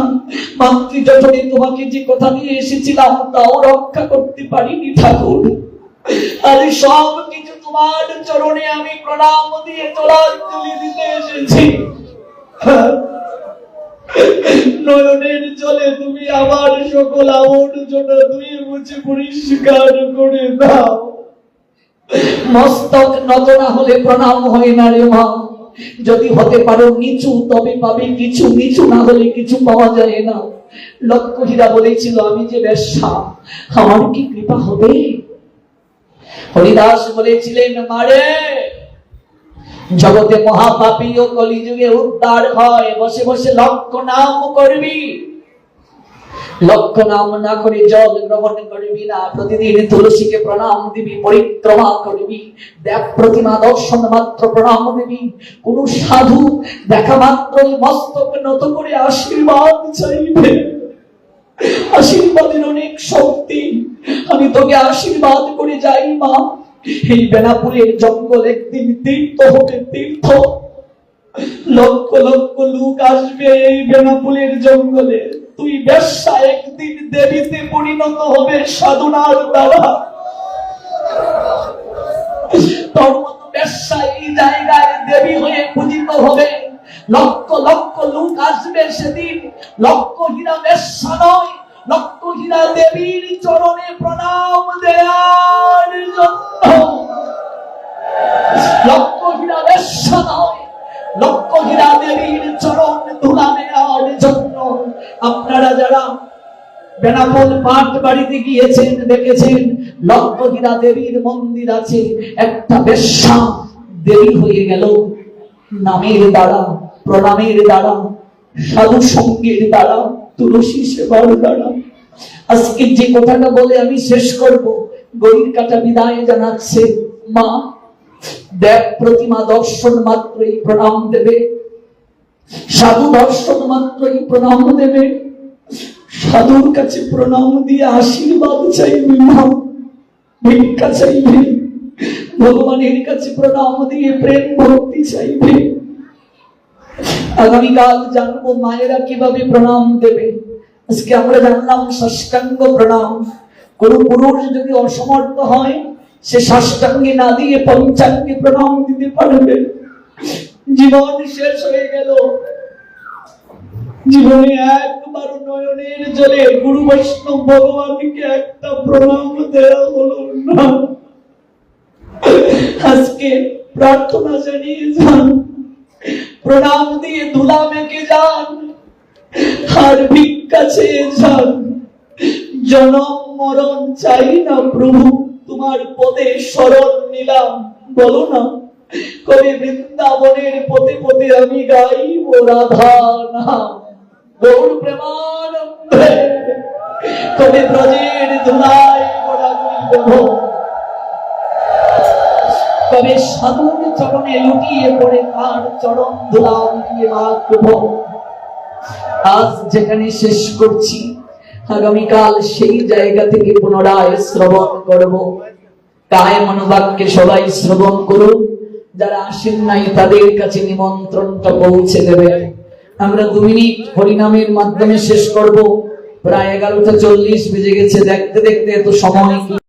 মাতৃজঠরে তোমাকে যে কথা নিয়ে এসেছিলাম তাও রক্ষা করতে পারিনি ঠাকুর। আজ সব কিছু তোমার চরণে আমি প্রণাম দিয়ে জলাঞ্জলি দিতে এসেছি। নয়নের জলে তুমি আমার সকল আবর্জনা ধুয়ে মুছে পরিষ্কার করে দাও। মস্তক নত না হলে প্রণাম হয় না রে মা, যদি হতে পারো নিচু তবে পাবে কিছু, নিচু না হলে কিছু পাওয়া যায় না। লক্ষ্মীরা বলেছিল, আমি যে বেশ্যা, আমার কি কৃপা হবে? হরিদাস বলেছিলেন, মারে জগতে মহাপাপী ও কলিযুগে উদ্ধার হয় বসে বসে লক্ষ নাম করবি, লক্ষ নাম না করে জল গ্রহণ করবি না। প্রতিদিন তুলসীকে প্রণাম দিবি, পরিক্রমা করবি, দেব প্রতিমা দর্শন মাত্র প্রণাম দিবি। কোন সাধু দেখা মাত্রই মস্তক নত করে আশীর্বাদ চাইবে। আশীর্বাদের অনেক শক্তি, আমি তোকে আশীর্বাদ করে যাই মা। এই বেনাপুরের জঙ্গল একদিন তীর্থ হবে, তীর্থ। লক্ষ লক্ষ লোক আসবে এই বেনাপুরের জঙ্গলে। তুই বেশ্যা একদিন দেবীতে পরিণত হবে সাধনার দ্বারা। তোর মতো বেশ্যা এই জায়গায় দেবী হয়ে পূজিত হবে। লক্ষ লক্ষ লোক আসবে সেদিন, লক্ষ হীরা বেশ্যা নয়, লক্ষ হীরা দেবীর চরণে প্রণাম দেওয়ার জন্য। লক্ষ হীরা বেশ্যা নয়, লক্ষ হীরা দেবীর চরণ ধুলা দেওয়ার যারা বেনাপোল পাট বাড়িতে গিয়েছেন, দেখেছেন লক্ষ্মীরা দেবীর মন্দির আছে, একটা বেশ্যা দেবী হয়ে গেল নামের দ্বারা, প্রণামের দ্বারা, সাধু সঙ্গের দ্বারা, তুলসী সেবার দ্বারা। আজকে যে কথাটা বলে আমি শেষ করব, গরির কাটা বিদায় জানাচ্ছে, মা দেব প্রতিমা দর্শন মাত্রই প্রণাম দেবে, সাধু দর্শন মাত্রই প্রণাম দেবে, সাধুর কাছে প্রণাম দিয়ে আশীর্বাদ চাইবে, মা ভিক্ষা চাইবে, ভগবানের কাছে প্রণাম দিয়ে প্রেম ভক্তি চাইবে। আগামীকাল জানবো মায়েরা কিভাবে প্রণাম দেবে। আজকে আমরা জানলাম সাষ্টাঙ্গ প্রণাম। কোন পুরুষ যদি অসমর্থ হয়, সে সাষ্টাঙ্গে না দিয়ে পঞ্চাঙ্গে প্রণাম দিতে পারবে। জীবন শেষ হয়ে গেল, জীবনে একবার নয়নের জলে গুরু বৈষ্ণব ভগবানকে একটা প্রণাম দেওয়া হলো না। আজকে প্রার্থনা জানিয়ে যান, প্রণাম দিয়ে ধুলা মেখে যান, আর ভিক্ষা চেয়ে যান। জনম মরণ চাই না প্রভু, তোমার পদে শরণ নিলাম। বলো না, কবি বৃন্দাবনের পথে পথে আমি গাইব রাধা নাম, গৌর প্রেমানন্দে। কবি ব্রজের ধুলায় গোড়াগুড়ি দেব, তবে সাধুর চরণে লুটিয়ে পড়ে তার চরণ ধুলা দিয়ে মাখব। আজ যেখানে শেষ করছি, আগামীকাল সেই জায়গা থেকে পুনরায় শ্রবণ করব। কায় মনোবাক্যে সবাই শ্রবণ করুন, যারা আসেন নাই তাদের কাছে নিমন্ত্রণটা পৌঁছে দেবে। আমরা 2 মিনিট হরিনামের মাধ্যমে শেষ করব। প্রায় 11:40 বেজে গেছে, দেখতে দেখতে এত সময়